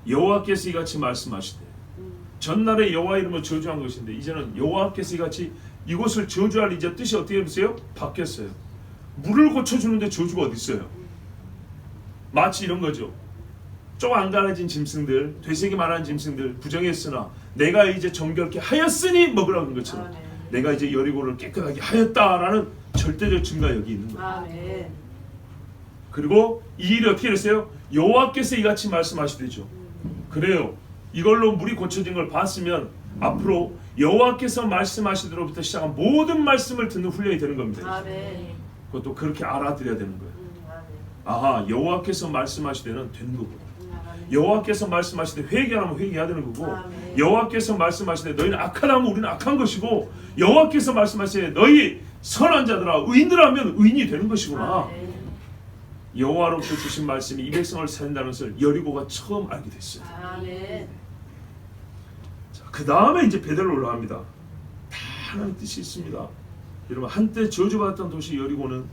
여호와께서 이같이 말씀하시되 전날에 여호와 이름을 저주한 것인데 이제는 여호와께서 이같이 이곳을 저주할 이제 뜻이 어떻게 됐어요? 바뀌었어요. 물을 고쳐주는데 저주가 어디 있어요? 마치 이런 거죠. 좀 안가라진 짐승들, 되새기 말하는 짐승들 부정했으나 내가 이제 정결케 하였으니 먹으라는 것처럼 아멘. 내가 이제 여리고를 깨끗하게 하였다라는 절대적 증거 여기 있는 거예요. 아멘. 그리고 이 일이 어떻게 됐어요? 여호와께서 이같이 말씀하시되죠. 그래요. 이걸로 물이 고쳐진 걸 봤으면 앞으로 여호와께서 말씀하시기로부터 시작한 모든 말씀을 듣는 훈련이 되는 겁니다. 아멘. 그것도 그렇게 알아들여야 되는 거예요. 아멘. 아하, 여호와께서 말씀하시되는 되는 거고, 아멘. 여호와께서 말씀하시되 회개하면 회개해야 되는 거고, 아멘. 여호와께서 말씀하시되 너희는 악하다면 우리는 악한 것이고, 여호와께서 말씀하시되 너희 선한 자들아 의인들하면 의인이 되는 것이구나. 아멘. 여호와로부터 주신 말씀이 이 백성을 살린다는 것을 여리고가 처음 알게 됐어요. 아멘. 그 다음에 이제 베델로 올라갑니다. 다 하나님 뜻이 있습니다. 여러분, 한때 저주받았던 도시 여리고는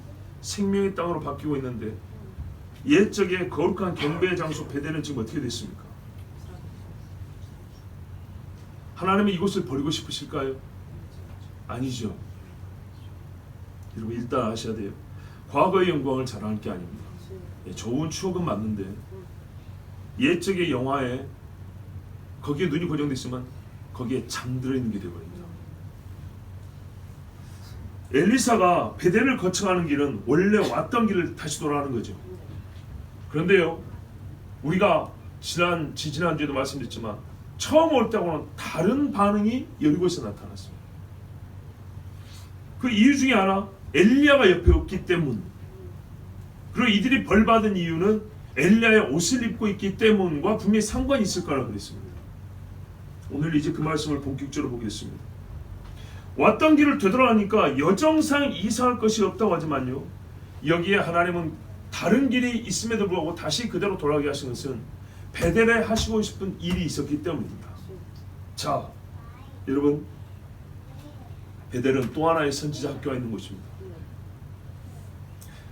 생명의 땅으로 바뀌고 있는데 옛적의 거룩한 경배의 장소 베델은 지금 어떻게 됐습니까? 하나님은 이곳을 버리고 싶으실까요? 아니죠. 여러분, 일단 아셔야 돼요. 과거의 영광을 자랑할 게 아닙니다. 좋은 추억은 맞는데 옛적의 영화에 거기에 눈이 고정돼 있으면 거기에 잠들어 있는 게 되어버립니다. 엘리사가 베델을 거쳐가는 길은 원래 왔던 길을 다시 돌아가는 거죠. 그런데요, 우리가 지지난주에도 말씀드렸지만 처음 올 때하고는 다른 반응이 여리고에서 나타났습니다. 그 이유 중에 하나, 엘리야가 옆에 없기 때문. 그리고 이들이 벌받은 이유는 엘리야의 옷을 입고 있기 때문과 분명히 상관이 있을 거라고 그랬습니다. 오늘 이제 그 말씀을 본격적으로 보겠습니다. 왔던 길을 되돌아가니까 여정상 이상할 것이 없다고 하지만요, 여기에 하나님은 다른 길이 있음에도 불구하고 다시 그대로 돌아가게 하신 것은 베델에 하시고 싶은 일이 있었기 때문입니다. 자, 여러분, 베델은 또 하나의 선지자 학교가 있는 곳입니다.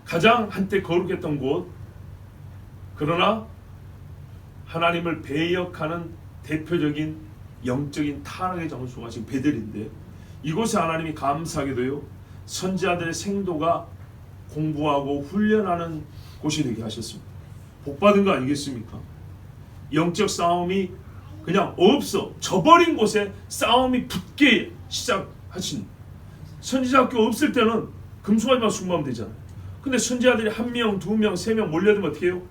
가장 한때 거룩했던 곳, 그러나 하나님을 배역하는 대표적인 영적인 타락의 장소가 지금 베델인데, 이곳에 하나님이 감사하게도요, 선지자들의 생도가 공부하고 훈련하는 곳이 되게 하셨습니다. 복받은 거 아니겠습니까? 영적 싸움이 그냥 없어 져버린 곳에 싸움이 붙게 시작하신, 선지자 학교 없을 때는 금송아지만 순모하면 되잖아요. 근데 선지자들이 1명, 2명, 3명 몰려들면 어떻게 해요?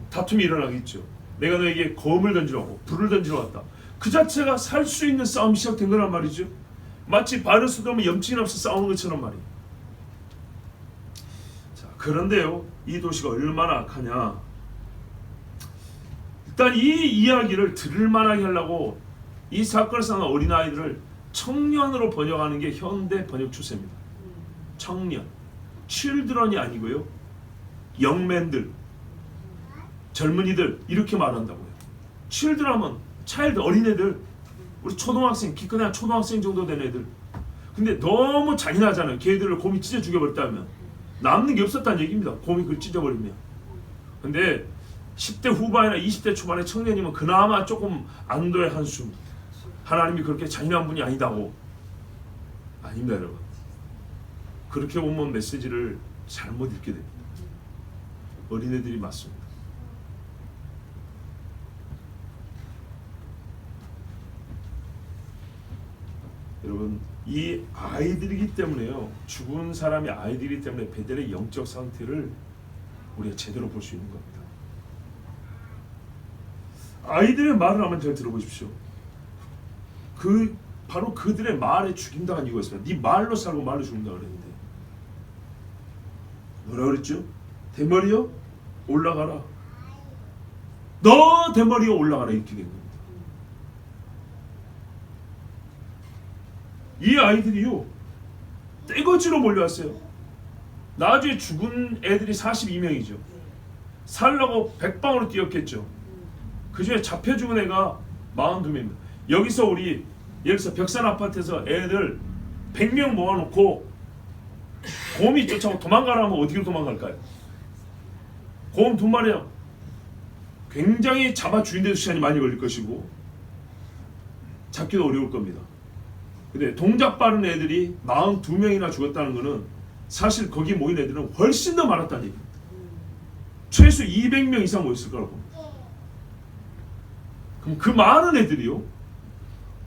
다툼이 일어나겠죠. 내가 너에게 검을 던지러 가고 불을 던지러 갔다. 그 자체가 살 수 있는 싸움이 시작된 거란 말이죠. 마치 바이러스도 오면 염증이 없어 싸우는 것처럼 말이에요. 자, 그런데요, 이 도시가 얼마나 악하냐. 일단 이 이야기를 들을 만하게 하려고 이 사건을 쌓은 어린아이들을 청년으로 번역하는 게 현대 번역 추세입니다. 청년, children이 아니고요, 영맨들, 젊은이들 이렇게 말한다고요. children 하면 child, 어린애들, 우리 초등학생, 키 큰 한 초등학생 정도 된 애들. 근데 너무 잔인하잖아요. 걔들을 곰이 찢어 죽여버렸다면 남는 게 없었다는 얘기입니다. 곰이 그걸 찢어버리면. 근데 10대 후반이나 20대 초반의 청년이면 그나마 조금 안도의 한숨. 하나님이 그렇게 잔인한 분이 아니다고. 아닙니다, 여러분. 그렇게 보면 메시지를 잘못 읽게 됩니다. 어린애들이 맞습니다. 여러분, 이 아이들이기 때문에요. 죽은 사람의 아이들이기 때문에 베델의 영적 상태를 우리가 제대로 볼 수 있는 겁니다. 아이들의 말을 한번 잘 들어보십시오. 바로 그들의 말에 죽인다는 이유가 있습니다. 네 말로 살고 말로 죽는다 그랬는데 뭐라 그랬죠? 대머리여 올라가라. 너 대머리여 올라가라 이렇게 된 겁니다. 이 아이들이요 떼거지로 몰려왔어요. 나중에 죽은 애들이 42명이죠. 살라고 백방으로 뛰었겠죠. 그 중에 잡혀 죽은 애가 42명입니다. 여기서 우리 여기서 벽산 아파트에서 애들 100명 모아놓고 곰이 쫓아오고 도망가라 하면 어디로 도망갈까요? 곰 2마리야. 굉장히 잡아 주인데도 시간이 많이 걸릴 것이고 잡기도 어려울 겁니다. 근데 동작 빠른 애들이 42명이나 죽었다는 것은 사실 거기 모인 애들은 훨씬 더 많았다는 얘기입니다. 최소 200명 이상 모였을 거라고 봅니다. 그럼 그 많은 애들이요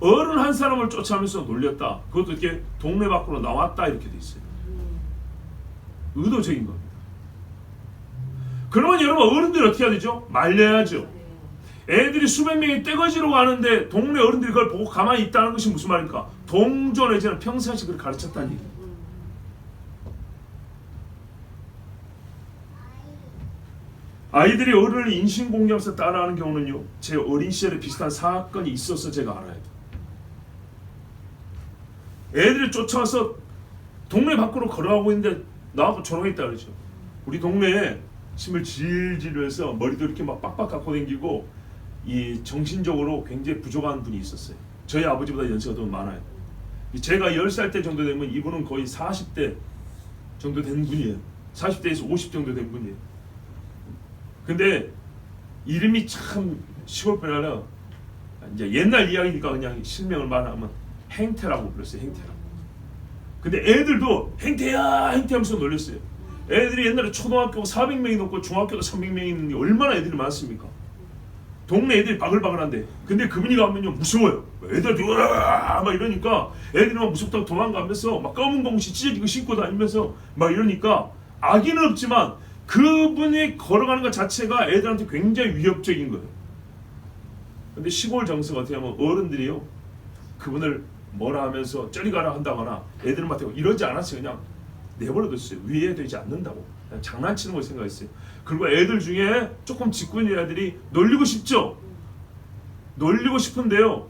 어른 한 사람을 쫓아가면서 놀렸다. 그것도 이렇게 동네 밖으로 나왔다 이렇게 돼 있어요. 의도적인 겁니다. 그러면 여러분 어른들이 어떻게 해야 되죠? 말려야죠. 애들이 수백 명이 떼거지로 가는데 동네 어른들이 그걸 보고 가만히 있다는 것이 무슨 말입니까? 동조 내지는 평상시 그걸 가르쳤다는 얘기예요. 아이들이 어른을 인신공격해서 따라하는 경우는요 제 어린 시절에 비슷한 사건이 있어서 제가 알아요. 애들이 쫓아와서 동네 밖으로 걸어가고 있는데 나하고 조롱했다 그러죠. 우리 동네에 침을 질질 해서 머리도 이렇게 막 빡빡 갖고 다니고 이 정신적으로 굉장히 부족한 분이 있었어요. 저희 아버지보다 연세가 더 많아요. 제가 10살 때 정도 되면 이분은 거의 40대 정도 된 분이에요. 40대에서 50 정도 된 분이에요. 근데 이름이 참 시골 분이라 이제 옛날 이야기니까 그냥 실명을 말하면 행태라고 불렀어요. 행태라고. 근데 애들도 행태야 행태하면서 놀렸어요. 애들이 옛날에 초등학교 400명이 넘고 중학교도 300명이 있는데 얼마나 애들이 많습니까? 동네 애들이 바글바글한데 근데 그분이 가면요 무서워요. 애들이 으아 막 이러니까 애들이 막 무섭다고 도망가면서 막 검은 공시 찢어지고 신고 다니면서 막 이러니까 악의는 없지만 그분이 걸어가는 것 자체가 애들한테 굉장히 위협적인 거예요. 근데 시골 정서가 어떻게 하면 어른들이요 그분을 뭐라 하면서 저리 가라 한다거나 애들한테 이러지 않았어요. 그냥 내버려뒀어요. 위해되지 않는다고 그냥 장난치는 걸 생각했어요. 그리고 애들 중에 조금 짓궂은 애들이 놀리고 싶죠. 놀리고 싶은데요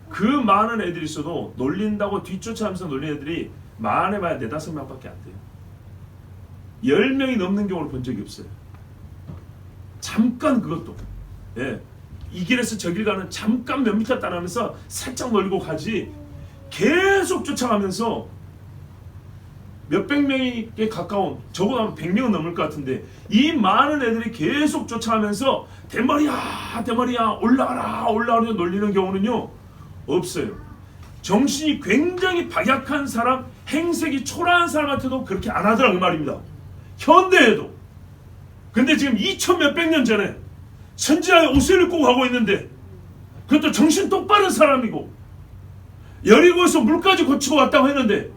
그 많은 애들이 있어도 놀린다고 뒤쫓아가면서 놀리는 애들이 많아봐야 4-5명밖에 안 돼요. 10명이 넘는 경우를 본 적이 없어요. 잠깐 그것도 이 길에서 저 길 가는 잠깐 몇 미터 따라하면서 살짝 놀리고 가지 계속 쫓아가면서 몇백 명에 가까운 적어도 한 100명은 넘을 것 같은데 이 많은 애들이 계속 쫓아가면서 대머리야 대머리야 올라가라 올라가라 놀리는 경우는요 없어요. 정신이 굉장히 박약한 사람 행색이 초라한 사람한테도 그렇게 안 하더라고 그 말입니다. 현대에도. 근데 지금 2000 몇백 년 전에 선지자의 옷을 입고 가고 있는데 그것도 정신 똑바른 사람이고 여리고에서 물까지 고치고 왔다고 했는데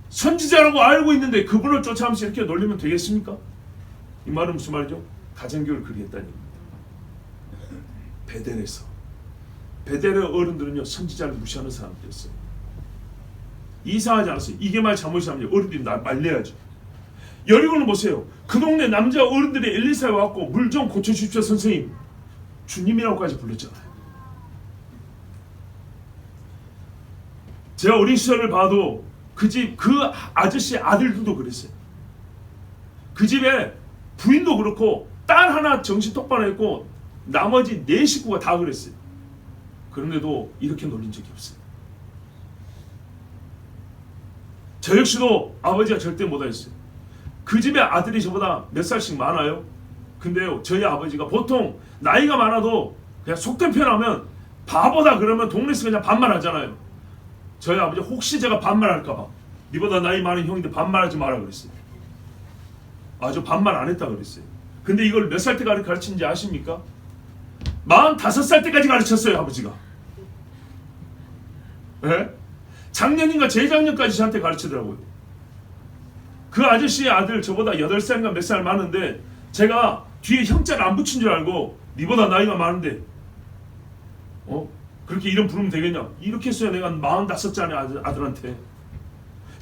선지자라고 알고 있는데 그분을 쫓아가면서 이렇게 놀리면 되겠습니까? 이 말은 무슨 말이죠? 가정교육을 그리 했다는 얘기입니다. 베델의 어른들은요 선지자를 무시하는 사람들이었어요. 이상하지 않았어요. 이게 말 잘못이라면 어른들이 말려야죠. 여리고는 보세요. 그 동네 남자 어른들이 엘리사에 와갖고 물 좀 고쳐주십시오 선생님 주님이라고까지 불렀잖아요. 제가 어린 시절을 봐도 그 집 그 아저씨 아들들도 그랬어요. 그 집에 부인도 그렇고 딸 하나 정신 똑바로 했고 나머지 4 식구가 다 그랬어요. 그런데도 이렇게 놀린 적이 없어요. 저 역시도 아버지가 절대 못하겠어요. 그 집에 아들이 저보다 몇 살씩 많아요. 근데요 저희 아버지가 보통 나이가 많아도 그냥 속된 표현하면 바보다 그러면 동네에서 그냥 반말하잖아요. 저희 아버지 혹시 제가 반말할까봐 니보다 나이 많은 형인데 반말하지 마라 그랬어요. 저 반말 안 했다 그랬어요. 근데 이걸 몇 살 때 가르치는지 아십니까? 45살 때까지 가르쳤어요 아버지가. 네? 작년인가 재작년까지 저한테 가르치더라고요. 그 아저씨의 아들 저보다 8살인가 몇 살 많은데 제가 뒤에 형자를 안 붙인 줄 알고 니보다 나이가 많은데 그렇게 이름 부르면 되겠냐? 이렇게 했어요. 내가 45살짜리 아들한테.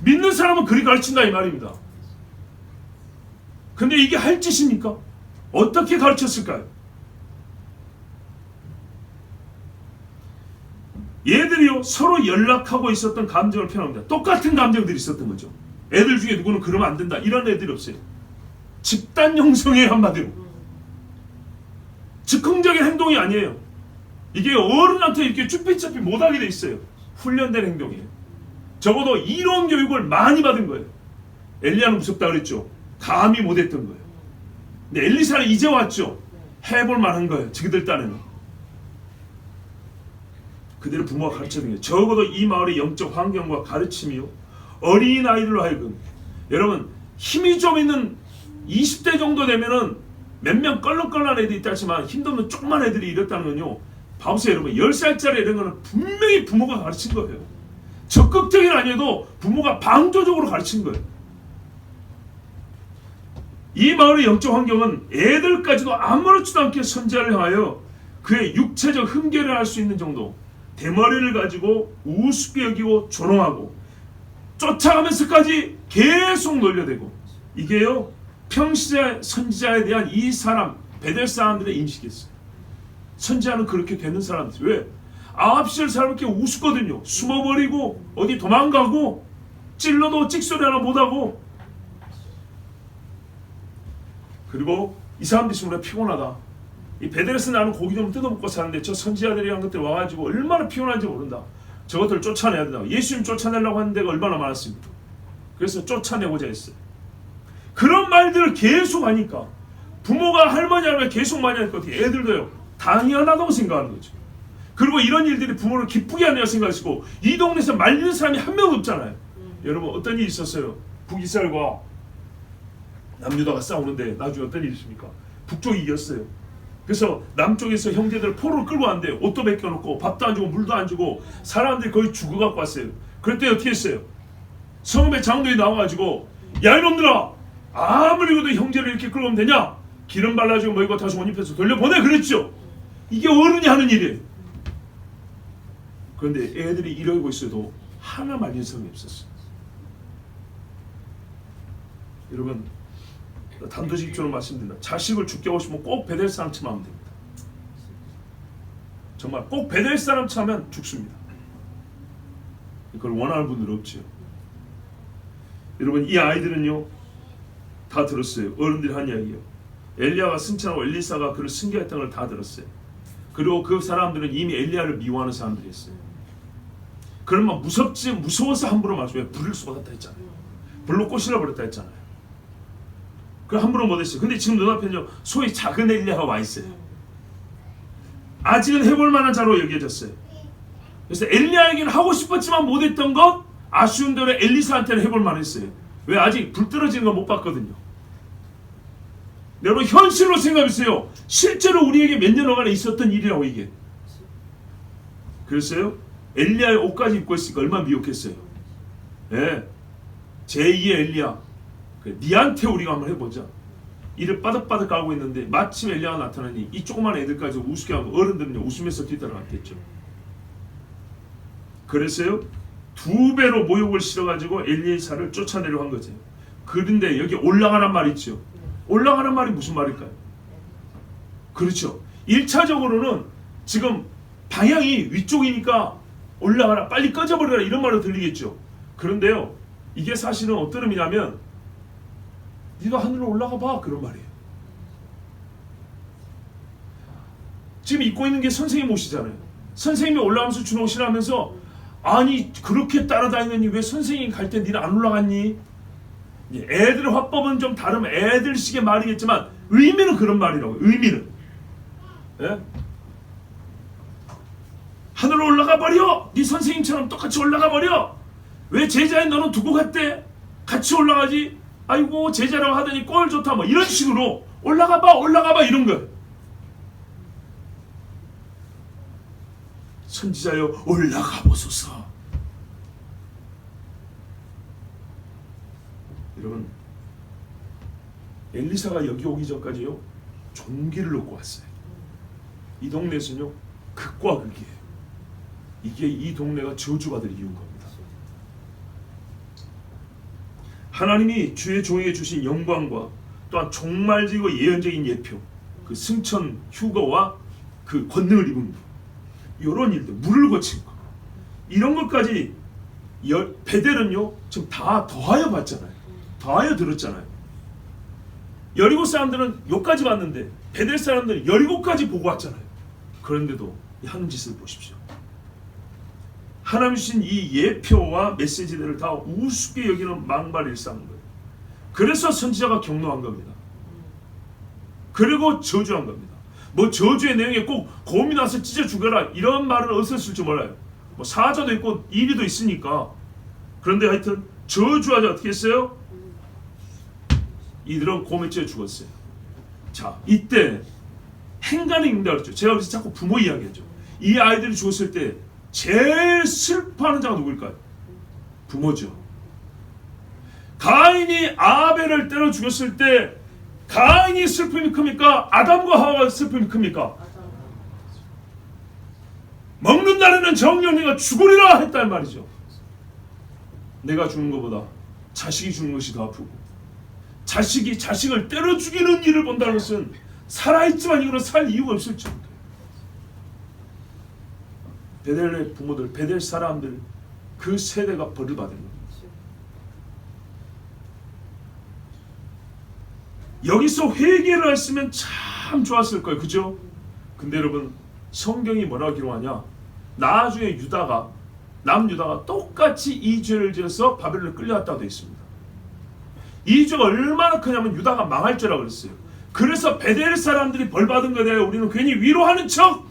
믿는 사람은 그리 가르친다 이 말입니다. 근데 이게 할 짓입니까? 어떻게 가르쳤을까요? 얘들이요 서로 연락하고 있었던 감정을 표현합니다. 똑같은 감정들이 있었던 거죠. 애들 중에 누구는 그러면 안 된다 이런 애들이 없어요. 집단 형성의 한마디로 즉흥적인 행동이 아니에요. 이게 어른한테 이렇게 쭈삣쭈삣 못하게 돼 있어요. 훈련된 행동이에요. 적어도 이론 교육을 많이 받은 거예요. 엘리야는 무섭다 그랬죠. 감히 못했던 거예요. 근데 엘리사는 이제 왔죠. 해볼 만한 거예요. 지그들 딴에는. 그대로 부모가 가르쳐준 거예요. 적어도 이 마을의 영적 환경과 가르침이요. 어린 아이들로 하여금 여러분 힘이 좀 있는 20대 정도 되면은 몇 명 껄렁껄렁한 애들이 있다 하지만 힘도 없는 조그만 애들이 이랬다는 건요. 봐보세요 여러분 10살짜리 이런 거는 분명히 부모가 가르친 거예요. 적극적인 아니어도 부모가 방조적으로 가르친 거예요. 이 마을의 영적 환경은 애들까지도 아무렇지도 않게 선지자를 향하여 그의 육체적 흠결을 할 수 있는 정도 대머리를 가지고 우습게 여기고 조롱하고 쫓아가면서까지 계속 놀려대고 이게요 평시자 선지자에 대한 이 사람 베델 사람들의 인식이었어요. 선지자는 그렇게 되는 사람들. 왜? 아합시엘 사람은 이렇게 우습거든요. 숨어버리고 어디 도망가고 찔러도 찍소리 하나 못하고. 그리고 이 사람들이 있으면 피곤하다. 이 베델에서 나는 고기 좀 뜯어먹고 사는데 저 선지자들이 한 것들 와가지고 얼마나 피곤한지 모른다. 저것들을 쫓아내야 된다. 예수님 쫓아내려고 하는 데가 얼마나 많았습니까? 그래서 쫓아내고자 했어요. 그런 말들을 계속 하니까 부모가 할머니 할머니 계속 많이 하니까 애들도요 당연하다고 생각하는 거죠. 그리고 이런 일들이 부모를 기쁘게 하느냐 생각하시고 이 동네에서 말리는 사람이 한 명 없잖아요. 여러분 어떤 일이 있었어요? 북이스라엘과 남유다가 싸우는데 나중에 어떤 일이 있습니까? 북쪽이 이겼어요. 그래서 남쪽에서 형제들 포로를 끌고 왔는데 옷도 벗겨놓고 밥도 안 주고 물도 안 주고 사람들이 거의 죽어갖고 왔어요. 그럴 때 어떻게 했어요? 성읍의 장로들이 나와가지고 야 이놈들아 아무리 그래도 형제를 이렇게 끌고 오면 되냐? 기름 발라주고 뭐 이거 다시 옷 입혀서 돌려보내 그랬죠. 이게 어른이 하는 일이에요. 그런데 애들이 이러고 있어도 하나 말린 사람이 없었어요. 여러분 단도직입적으로 말씀드립니다. 자식을 죽게 하고 싶으면 꼭 베델 사람처럼 하면 됩니다. 정말 꼭 베델 사람처럼 하면 죽습니다. 그걸 원하는 분들은 없죠. 여러분 이 아이들은요 다 들었어요. 어른들이 한 이야기예요. 엘리야가 승천하고 엘리사가 그를 승계했던 걸 다 들었어요. 그리고 그 사람들은 이미 엘리야를 미워하는 사람들이었어요. 그러면 무서워서 함부로 말했어요. 왜? 불을 쏟았다 했잖아요. 불로 꼬실러 버렸다 했잖아요. 그 함부로 못했어요. 근데 지금 눈앞에는요 소위 작은 엘리야가 와 있어요. 아직은 해볼 만한 자로 여겨졌어요. 그래서 엘리야에게는 하고 싶었지만 못했던 것 아쉬운 대로 엘리사한테는 해볼 만했어요. 왜? 아직 불 떨어지는 거 못 봤거든요. 여러분 현실로 생각해보세요. 실제로 우리에게 몇 년여간에 있었던 일이라고 이게. 그랬어요? 엘리야의 옷까지 입고 있으니까 얼마나 미혹했어요. 예. 제2의 엘리야. 니한테 우리가 한번 해보자. 이를 빠득빠득 까고 있는데 마침 엘리야가 나타나니 이 조그만 애들까지 우습게 하고 어른들은 웃으면서 뒤따라갔겠죠. 그랬어요? 2배로 모욕을 실어가지고 엘리사를 쫓아내려고 한 거죠. 그런데 여기 올라가란 말이 있죠. 올라가는 말이 무슨 말일까요? 그렇죠. 1차적으로는 지금 방향이 위쪽이니까 올라가라 빨리 꺼져버려라 이런 말로 들리겠죠. 그런데요 이게 사실은 어떤 의미냐면 네가 하늘로 올라가 봐 그런 말이에요. 지금 입고 있는 게 선생님 옷이잖아요. 선생님이 올라가면서 준 옷이라면서 아니 그렇게 따라다니느니 왜 선생님이 갈 때 니는 안 올라갔니? 애들 화법은 좀 다르면 애들식의 말이겠지만 의미는 그런 말이라고요. 의미는 예? 하늘로 올라가 버려. 네 선생님처럼 똑같이 올라가 버려. 왜 제자인 너는 두고 갔대? 같이 올라가지. 아이고 제자라고 하더니 꼴 좋다 뭐 이런 식으로 올라가 봐 이런 거예요. 선지자여 올라가 보소서. 여러분, 엘리사가 여기 오기 전까지요 종기를 놓고 왔어요. 이 동네에서는요 극과 극이에요. 이게 이 동네가 저주받을 이유인 겁니다. 하나님이 주의 종에게 주신 영광과 또한 종말지고 예언적인 예표, 그 승천 휴거와 그 권능을 입은 것, 이런 일들, 물을 거친 것, 이런 것까지 베델은요 지금 다 더하여 봤잖아요. 더하여 들었잖아요. 여리고 사람들은 여기까지 봤는데 베델 사람들은 여리고까지 보고 왔잖아요. 그런데도 하는 짓을 보십시오. 하나님 주신 이 예표와 메시지들을 다 우습게 여기는 망발일삼는 거예요. 그래서 선지자가 경노한 겁니다. 그리고 저주한 겁니다. 뭐 저주의 내용에 꼭 곰이 나서 찢어 죽여라 이런 말은 없었을지 몰라요. 뭐 사자도 있고 이리도 있으니까. 그런데 하여튼 저주하자 어떻게 했어요? 이들은 곰에 찢어 죽었어요. 자, 이때 행간이 있는다 그랬죠. 제가 그래서 자꾸 부모 이야기하죠. 이 아이들이 죽었을 때 제일 슬퍼하는 자가 누구일까요? 부모죠. 가인이 아벨을 때려 죽였을 때 가인이 슬픔이 큽니까? 아담과 하와가 슬픔이 큽니까? 먹는 날에는 정령이가 죽으리라 했단 말이죠. 내가 죽는 것보다 자식이 죽는 것이 더 아프고, 자식이 자식을 때려 죽이는 일을 본다는 것은 살아있지만 이거는 살 이유가 없을 정도예요. 베델의 부모들, 베델 사람들, 그 세대가 벌을 받은 겁니다. 여기서 회개를 했으면 참 좋았을 거예요. 그죠? 근데 여러분, 성경이 뭐라고 기록하냐? 나중에 유다가, 남유다가 똑같이 이 죄를 지어서 바벨론에 끌려갔다고 되어 있습니다. 이 죄가 얼마나 크냐면 유다가 망할 죄라고 그랬어요. 그래서 베델 사람들이 벌 받은 것에 대해 우리는 괜히 위로하는 척,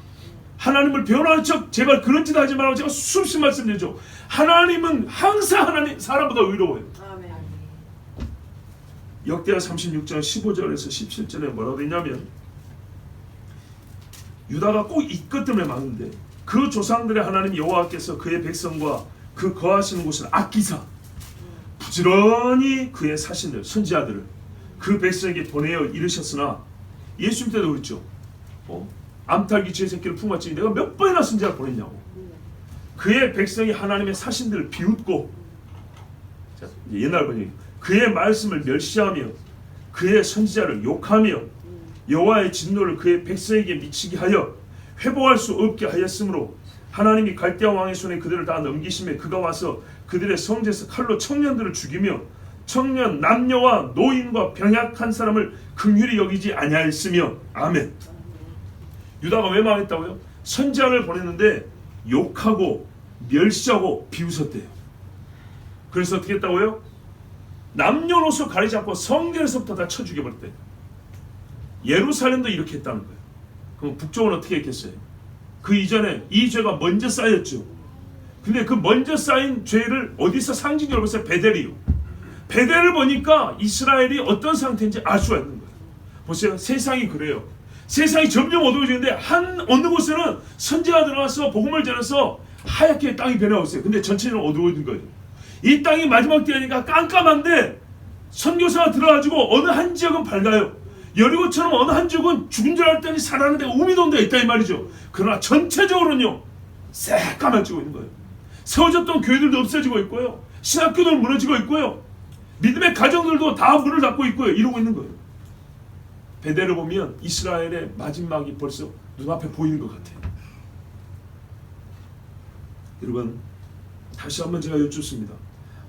하나님을 변호하는 척, 제발 그런 짓 하지 말라고 제가 수없이 말씀드리죠. 하나님은 항상 하나님 사람보다 의로워요. 아멘. 역대하 36장 15절에서 17절에 뭐라고 되냐면, 유다가 꼭 이 것 때문에 많은데 그 조상들의 하나님 여호와께서 그의 백성과 그 거하시는 곳을 아끼사 부지런히 그의 사신들, 선지자들을 그 백성에게 보내어 이르셨으나, 예수님 때도 그랬죠. 암탉이 제 새끼를 품었지 내가 몇 번이나 선지자를 보냈냐고. 그의 백성이 하나님의 사신들을 비웃고, 자, 옛날 번역이 그의 말씀을 멸시하며 그의 선지자를 욕하며 여호와의 진노를 그의 백성에게 미치게 하여 회복할 수 없게 하였으므로 하나님이 갈대아 왕의 손에 그들을 다 넘기심에 그가 와서 그들의 성지에서 칼로 청년들을 죽이며 청년 남녀와 노인과 병약한 사람을 긍휼히 여기지 아니하였으며. 아멘. 유다가 왜 망했다고요? 선지자를 보냈는데 욕하고 멸시하고 비웃었대요. 그래서 어떻게 했다고요? 남녀노소 가리지 않고 성전에서부터 다 쳐 죽여버렸대요. 예루살렘도 이렇게 했다는 거예요. 그럼 북쪽은 어떻게 했겠어요? 그 이전에 이 죄가 먼저 쌓였죠. 근데 그 먼저 쌓인 죄를 어디서 상징적으로 봤어요? 베델이요. 베델을 보니까 이스라엘이 어떤 상태인지 알 수가 있는 거예요. 보세요. 세상이 그래요. 세상이 점점 어두워지는데 어느 곳에는 선지자가 들어와서 복음을 전해서 하얗게 땅이 변하고 있어요. 근데 전체는 어두워진 거예요. 이 땅이 마지막 때니까 깜깜한데 선교사가 들어가지고 어느 한 지역은 밝아요. 여리고처럼 어느 한 지역은 죽은 줄 알았더니 살아나는데 우미도 온데 있다 이 말이죠. 그러나 전체적으로는요 새까매지고 있는 거예요. 세워졌던 교회들도 없어지고 있고요, 신학교도 무너지고 있고요, 믿음의 가정들도 다 문을 닫고 있고요, 이러고 있는 거예요. 베델을 보면 이스라엘의 마지막이 벌써 눈앞에 보이는 것 같아요. 여러분, 다시 한번 제가 여쭙습니다.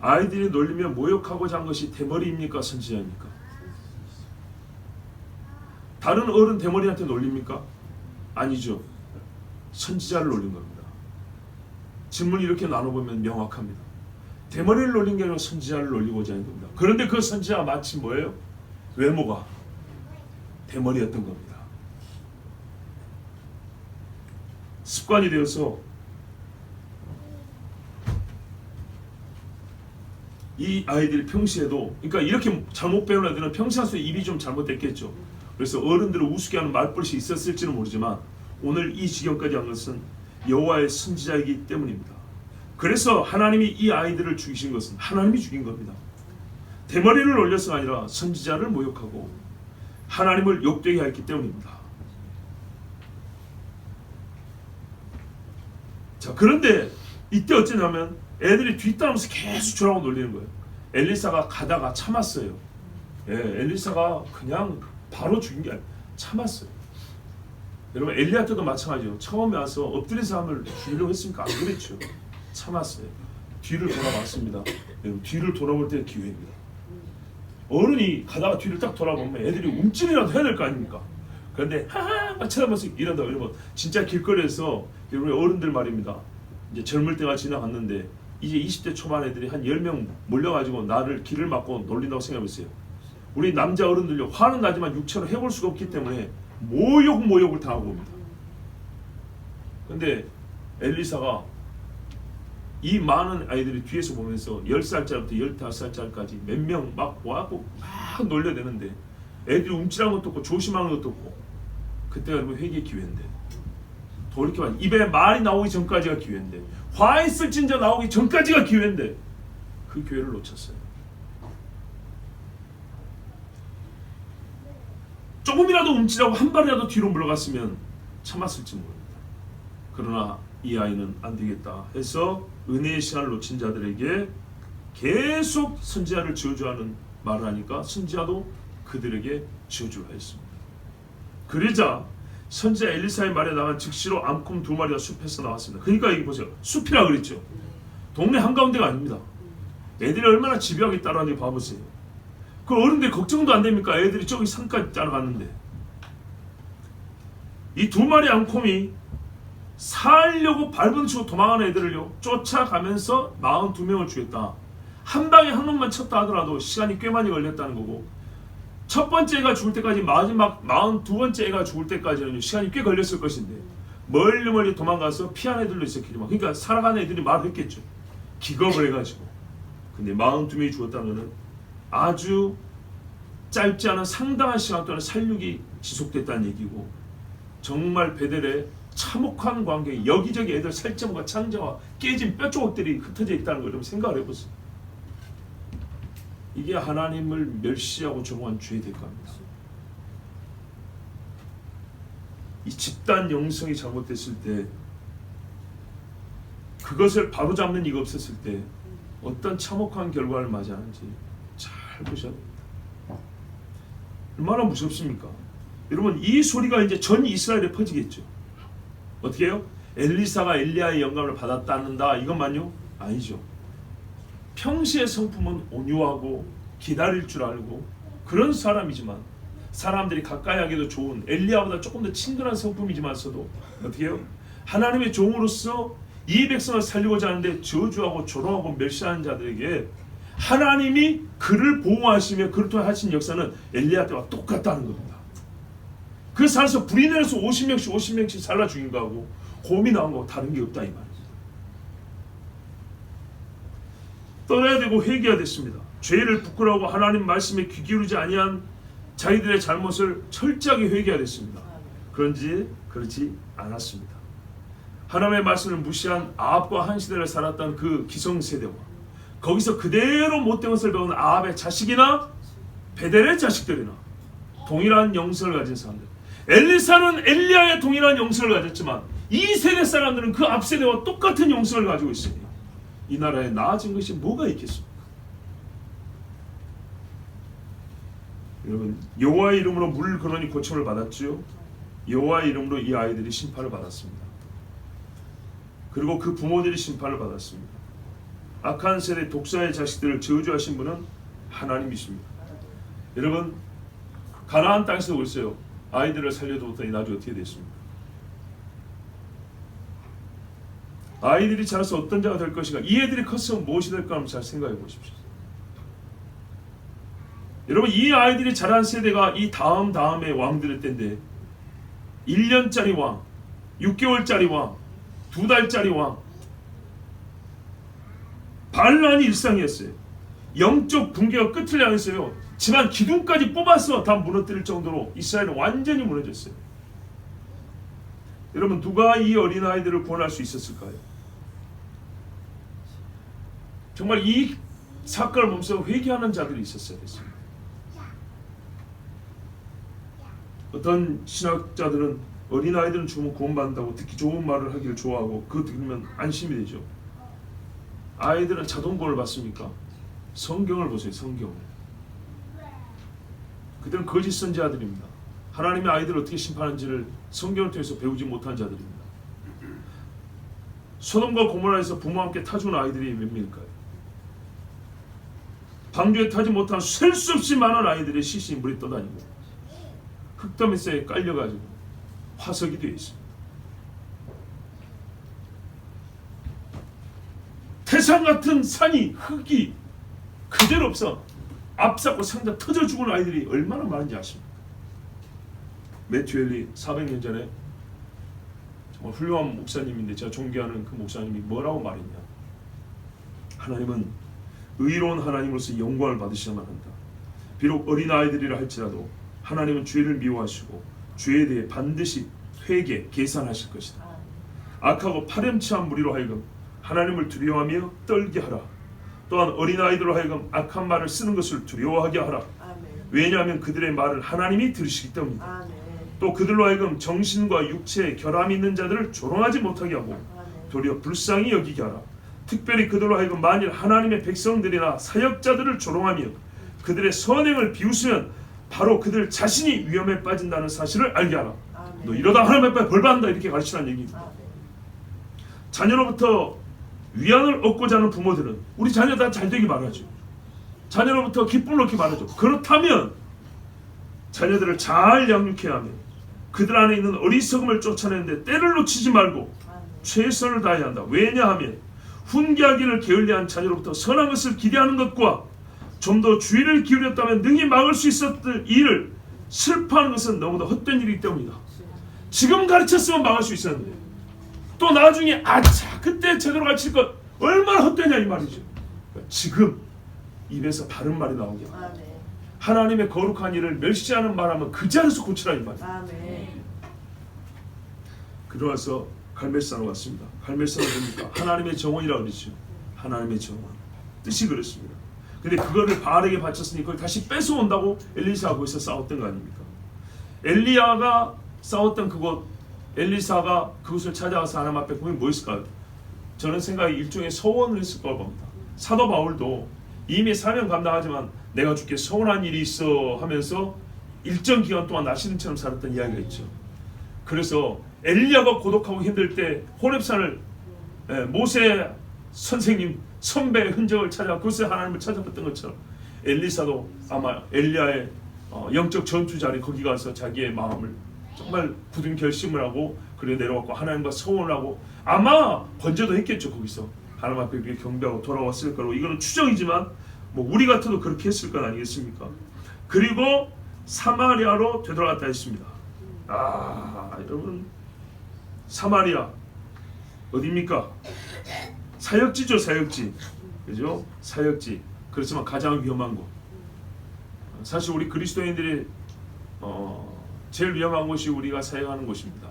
아이들이 놀리며 모욕하고자 한 것이 대머리입니까? 선지자입니까? 다른 어른 대머리한테 놀립니까? 아니죠. 선지자를 놀린 겁니다. 질문을 이렇게 나눠보면 명확합니다. 대머리를 놀린 게 아니라 선지자를 놀리고자 하는 겁니다. 그런데 그 선지자가 마치 뭐예요? 외모가 대머리였던 겁니다. 습관이 되어서 이 아이들이 평소에도, 그러니까 이렇게 잘못 배운 애들은 평상시에 입이 좀 잘못됐겠죠. 그래서 어른들을 우습게 하는 말버릇이 있었을지는 모르지만 오늘 이 지경까지 한 것은 여호와의 선지자이기 때문입니다. 그래서 하나님이 이 아이들을 죽이신 것은 하나님이 죽인 겁니다. 대머리를 올려서가 아니라 선지자를 모욕하고 하나님을 욕되게 했기 때문입니다. 자, 그런데 이때 어쩌냐면 애들이 뒤따라면서 계속 주라고 놀리는 거예요. 엘리사가 가다가 참았어요. 예, 엘리사가 그냥 바로 죽인 게 아니라 참았어요. 여러분 엘리야 때도 마찬가지예요. 처음에 와서 엎드린 사람을 죽이려고 했으니까 안 그랬죠. 참았어요. 뒤를 돌아봤습니다. 여러분 뒤를 돌아볼 때 기회입니다. 어른이 가다가 뒤를 딱 돌아보면 애들이 움찔이라도 해야 될 거 아닙니까? 그런데 하하 막 쳐다보면서 이런다 이러면 진짜 길거리에서 우리 어른들 말입니다. 이제 젊을 때가 지나갔는데 이제 20대 초반 애들이 한 10명 몰려가지고 나를 길을 막고 놀린다고 생각해보세요. 우리 남자 어른들요 화는 나지만 육체로 해볼 수가 없기 때문에 모욕을 당하고 옵니다. 근데 엘리사가 이 많은 아이들이 뒤에서 보면서 10살짜리부터 15살짜리까지 몇 명 막 와갖고 막 놀려대는데 애들이 움찔한 것도 없고 조심하는 것도 없고 그때가 여러분 회개의 기회인데 돌이켜봐 입에 말이 나오기 전까지가 기회인데 화했을진저 나오기 전까지가 기회인데 그 기회를 놓쳤어요. 조금이라도 움찔하고 한 발이라도 뒤로 물러갔으면 참았을지 모릅니다. 그러나 이 아이는 안 되겠다 해서 은혜의 시간을 놓친 자들에게 계속 선지자를 저주하는 말을 하니까 선지자도 그들에게 저주를 했습니다. 그러자 선지자 엘리사의 말에 나간 즉시로 암곰 2마리가 숲에서 나왔습니다. 그러니까 여기 보세요. 숲이라 그랬죠. 동네 한가운데가 아닙니다. 애들이 얼마나 집요하게 따라하는지 봐보세요. 그 어른들 걱정도 안 됩니까? 애들이 저기 산까지 따라갔는데 이 2마리 암곰이 살려고 발버둥 치고 도망가는 애들을요 쫓아가면서 42명을 죽였다. 한 방에 한 놈만 쳤다 하더라도 시간이 꽤 많이 걸렸다는 거고 첫 번째 애가 죽을 때까지 마지막 42번째 애가 죽을 때까지는 시간이 꽤 걸렸을 것인데 멀리 도망가서 피한 애들도 있었겠지만 그러니까 살아가는 애들이 말을 했겠죠. 기겁을 해가지고. 근데 42명이 죽었다는 것은 아주 짧지 않은 상당한 시간 동안 살육이 지속됐다는 얘기고 정말 베델에 참혹한 관계에 여기저기 애들 살점과 창자와 깨진 뼈조각들이 흩어져 있다는 걸 여러분 생각을 해보세요. 이게 하나님을 멸시하고 조롱한 죄의 대가입니다. 이 집단 영성이 잘못됐을 때 그것을 바로잡는 이가 없었을 때 어떤 참혹한 결과를 맞이하는지 잘 보셔야 됩니다. 얼마나 무섭습니까? 여러분 이 소리가 이제 전 이스라엘에 퍼지겠죠. 어떻게 해요? 엘리사가 엘리야의 영감을 받았다는다 이것만요? 아니죠. 평시의 성품은 온유하고 기다릴 줄 알고 그런 사람이지만 사람들이 가까이 하기도 좋은 엘리야보다 조금 더 친근한 성품이지만서도 어떻게 해요? 하나님의 종으로서 이 백성을 살리고자 하는데 저주하고 조롱하고 멸시하는 자들에게 하나님이 그를 보호하시며 그를 통해 하신 역사는 엘리야 때와 똑같다는 겁니다. 그 살아서 불이 내려서 50명씩 살라 죽인 거하고 곰이 나온 거하고 다른 게 없다 이 말이죠. 떠나야 되고 회개해야 됐습니다. 죄를 부끄러워하고 하나님 말씀에 귀 기울이지 아니한 자기들의 잘못을 철저하게 회개해야 됐습니다. 그런지 그렇지 않았습니다. 하나님의 말씀을 무시한 아합과 한 시대를 살았던 그 기성세대와 거기서 그대로 못된 것을 배운 아합의 자식이나 베델의 자식들이나 동일한 영성을 가진 사람들, 엘리사는 엘리야의 동일한 영성을 가졌지만 이 세대 사람들은 그 앞 세대와 똑같은 영성을 가지고 있으니 이 나라에 나아진 것이 뭐가 있겠습니까? 여러분 여호와의 이름으로 물 근원이 고침을 받았지요. 여호와의 이름으로 이 아이들이 심판을 받았습니다. 그리고 그 부모들이 심판을 받았습니다. 악한 세대 독사의 자식들을 저주하신 분은 하나님이십니다. 여러분 가나안 땅에서 오셨어요. 아이들을 살려두었더니 나중에 어떻게 됐습니까? 아이들이 자라서 어떤 자가 될 것인가, 이 애들이 컸으면 무엇이 될까 하면 잘 생각해 보십시오. 여러분 이 아이들이 자란 세대가 이 다음의 왕들의 때인데 1년짜리 왕, 6개월짜리 왕, 2달짜리 왕, 반란이 일상이었어요. 영적 붕괴가 끝을 향했어요. 집안 기둥까지 뽑아서 다 무너뜨릴 정도로 이스라엘은 완전히 무너졌어요. 여러분 누가 이 어린아이들을 구원할 수 있었을까요? 정말 이 사건을 보면서 회개하는 자들이 있었어야 됐습니다. 어떤 신학자들은 어린아이들은 죽으면 구원받는다고 듣기 좋은 말을 하기를 좋아하고 그거 들으면 안심이 되죠. 아이들은 자동 구원을 받습니까? 성경을 보세요. 성경을. 그들은 거짓 선지자들입니다. 하나님의 아이들을 어떻게 심판하는지를 성경을 통해서 배우지 못한 자들입니다. 소돔과 고모라에서 부모와 함께 타 죽은 아이들이 몇 명일까요? 방주에 타지 못한 셀 수 없이 많은 아이들의 시신이 물에 떠다니고 흙더미새에 깔려가지고 화석이 되어 있습니다. 태산 같은 산이 흙이 그대로 없어 앞사고 상자 터져 죽은 아이들이 얼마나 많은지 아십니까? 매튜 헨리 400년 전에 정말 훌륭한 목사님인데 제가 존경하는 그 목사님이 뭐라고 말했냐? 하나님은 의로운 하나님으로서 영광을 받으셔야만 한다. 비록 어린아이들이라 할지라도 하나님은 죄를 미워하시고 죄에 대해 반드시 회개, 계산하실 것이다. 악하고 파렴치한 무리로 하여금 하나님을 두려워하며 떨게 하라. 또한 어린아이들로 하여금 악한 말을 쓰는 것을 두려워하게 하라. 왜냐하면 그들의 말을 하나님이 들으시기 때문이다. 또 그들로 하여금 정신과 육체에 결함이 있는 자들을 조롱하지 못하게 하고 도리어 불쌍히 여기게 하라. 특별히 그들로 하여금 만일 하나님의 백성들이나 사역자들을 조롱하며 그들의 선행을 비웃으면 바로 그들 자신이 위험에 빠진다는 사실을 알게 하라. 너 이러다 하나님 앞에 벌받는다 이렇게 가르치라는 얘기입니다. 자녀로부터 위안을 얻고자 하는 부모들은 우리 자녀 다 잘되기 바라죠. 자녀로부터 기쁨을 얻기 바라죠. 그렇다면 자녀들을 잘 양육해야 하며 그들 안에 있는 어리석음을 쫓아내는데 때를 놓치지 말고 최선을 다해야 한다. 왜냐하면 훈계하기를 게을리한 자녀로부터 선한 것을 기대하는 것과 좀 더 주의를 기울였다면 능히 막을 수 있었던 일을 슬퍼하는 것은 너무나 헛된 일이기 때문이다. 지금 가르쳤으면 막을 수 있었는데 또 나중에 아차 그때 제대로 가르칠 것 얼마나 헛되냐 이 말이죠. 지금 입에서 바른 말이 나오게 하나님의 거룩한 일을 멸시하는 말하면 그 자리에서 고치라 이 말이죠. 그러나서 갈멜산으로 갔습니다. 갈멜산은 뭡니까? 하나님의 정원이라고 그러죠. 하나님의 정원 뜻이 그렇습니다. 근데 그거를 바알에게 바쳤으니 그걸 다시 뺏어온다고 엘리사가 거기서 싸웠던 거 아닙니까? 엘리야가 싸웠던 그곳 엘리사가 그곳을 찾아가서 하나님 앞에 보면 뭐 있을까요? 저는 생각에 일종의 서원을 했을 거라고 봅니다. 사도 바울도 이미 사명 감당하지만 내가 주께 서운한 일이 있어 하면서 일정 기간 동안 나시린처럼 살았던 이야기가 있죠. 그래서 엘리야가 고독하고 힘들 때 호렙산을 모세 선생님 선배의 흔적을 찾아 그곳에 하나님을 찾아봤던 것처럼 엘리사도 아마 엘리야의 영적 전투 자리 거기 가서 자기의 마음을 정말 굳은 결심을 하고 그래 내려왔고 하나님과 서원을 하고 아마 번제도 했겠죠. 거기서 하나님 앞에 경배하고 돌아왔을 거라고 이거는 추정이지만 뭐 우리 같아도 그렇게 했을 건 아니겠습니까? 그리고 사마리아로 되돌아갔다 했습니다. 여러분 사마리아 어디입니까? 사역지죠. 사역지 그죠? 사역지 그렇지만 가장 위험한 곳. 사실 우리 그리스도인들이 제일 위험한 곳이 우리가 사역하는 곳입니다.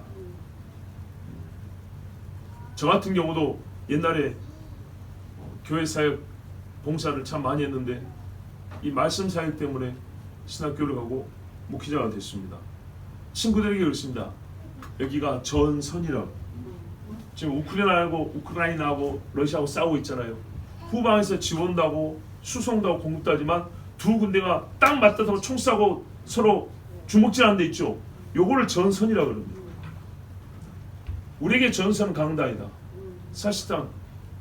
저 같은 경우도 옛날에 교회 사역 봉사를 참 많이 했는데 이 말씀 사역 때문에 신학교를 가고 목회자가 됐습니다. 친구들에게 그렇습니다. 여기가 전선이라고. 지금 우크라이나하고 러시아하고 싸우고 있잖아요. 후방에서 지원도 하고 수송도 하고 공급도 하지만 두 군대가 딱 맞닿아서 총 쏴고 서로 주먹질하는 데 있죠. 요거를 전선이라고 그럽니다. 우리에게 전선은 강단이다. 사실상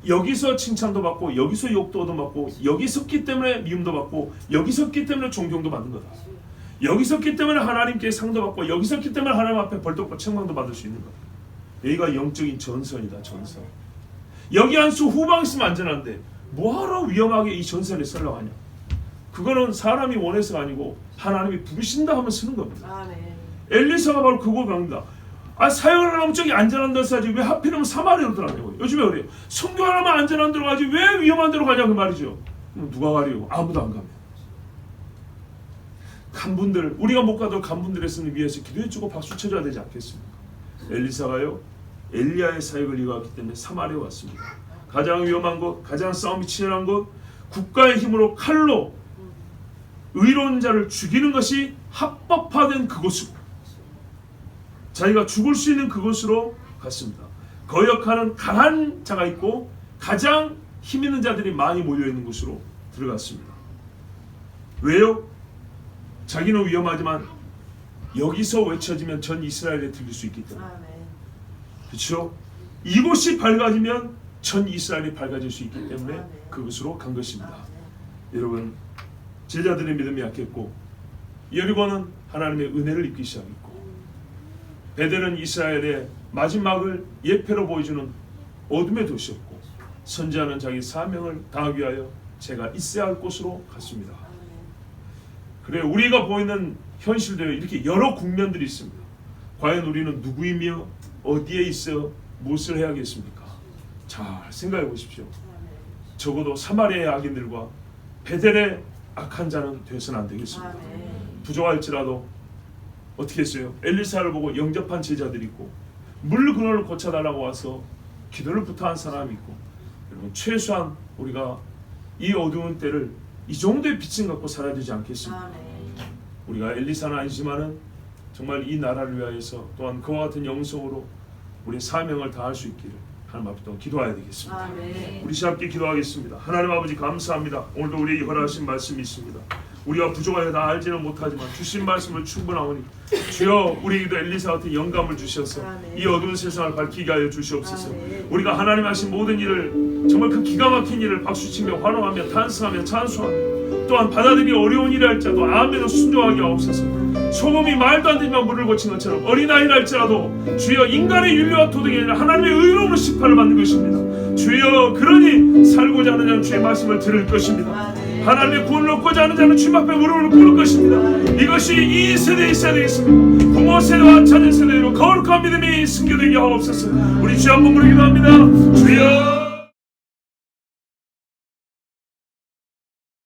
여기서 칭찬도 받고 여기서 욕도 얻어맞고 여기 섰기 때문에 미움도 받고 여기 섰기 때문에 존경도 받는 거다. 여기 섰기 때문에 하나님께 상도 받고 여기 섰기 때문에 하나님 앞에 벌떡 책망도 받을 수 있는 거다. 여기가 영적인 전선이다. 전선. 여기 한 수 후방 있으면 안전한데 뭐하러 위험하게 이 전선에 쓰려고 하냐. 그거는 사람이 원해서가 아니고 하나님이 부르신다 하면 쓰는 겁니다. 엘리사가 바로 그거 갑니다. 사역을 하면 저기 안전한 데서 하지 왜 하필이면 사마리아로 들어가냐고요. 요즘에 그래요. 선교 하려면 안전한 데로 가지 왜 위험한 데로 가냐 그 말이죠. 누가 가려고? 아무도 안 가면. 간분들 우리가 못 가도 간분들의 손을 위해서 기도해주고 박수 쳐줘야 되지 않겠습니까? 엘리사가요 엘리야의 사역을 이어갔기 때문에 사마리아에 왔습니다. 가장 위험한 곳, 가장 싸움이 치열한 곳, 국가의 힘으로 칼로 의로운 자를 죽이는 것이 합법화된 그곳으로, 자기가 죽을 수 있는 그곳으로 갔습니다. 거역하는 강한 자가 있고 가장 힘 있는 자들이 많이 모여있는 곳으로 들어갔습니다. 왜요? 자기는 위험하지만 여기서 외쳐지면 전 이스라엘에 들릴 수 있기 때문에. 그렇죠? 이곳이 밝아지면 전 이스라엘이 밝아질 수 있기 때문에 그곳으로 간 것입니다. 여러분, 제자들의 믿음이 약했고 여리고는 하나님의 은혜를 입기 시작했고 베델은 이스라엘의 마지막을 예표로 보여주는 어둠의 도시였고 선지자는 자기 사명을 다하기 위하여 제가 있어야 할 곳으로 갔습니다. 그래, 우리가 보이는 현실대로 이렇게 여러 국면들이 있습니다. 과연 우리는 누구이며 어디에 있어 무엇을 해야겠습니까? 잘 생각해 보십시오. 적어도 사마리아의 악인들과 베델의 악한 자는 되어서는 안 되겠습니다. 부족할지라도 어떻게 했어요? 엘리사를 보고 영접한 제자들이 있고 물 근원을 고쳐달라고 와서 기도를 부탁한 사람이 있고, 여러분, 최소한 우리가 이 어두운 때를 이 정도의 빛을 갖고 살아야 되지 않겠습니까? 우리가 엘리사는 아니지만은 정말 이 나라를 위하여서 또한 그와 같은 영성으로 우리 사명을 다할 수 있기를 하나님 앞에 또 기도해야 되겠습니다. 우리 함께 기도하겠습니다. 하나님 아버지, 감사합니다. 오늘도 우리에게 허락하신 말씀이 있습니다. 우리가 부족하여 다 알지는 못하지만 주신 말씀을 충분하오니 주여, 우리에게도 엘리사 같은 영감을 주셔서 이 어두운 세상을 밝히게 하여 주시옵소서. 우리가 하나님 하신 모든 일을, 정말 그 기가 막힌 일을 박수치며 환호하며 탄성하며 찬송하며 또한 받아들이기 어려운 일을 할지라도 아멘으로 순종하게 하옵소서. 소금이 말도 안 되지만 물을 거친 것처럼 어린아이를 할지라도 주여, 인간의 윤리와 도덕이 아니라 하나님의 의로움으로 심판을 받는 것입니다. 주여, 그러니 살고자 하는 자는 주의 말씀을 들을 것입니다. 하나님의 구원을 얻고자 하는 자는 주님 앞에 무릎을 꿇을 것입니다. 이것이 이 세대에 있어야 되겠습니다. 부모 세대와 자녀 세대로 거룩한 믿음이 승교되게 하옵소서. 우리 주 한번 부르기도 합니다. 주여.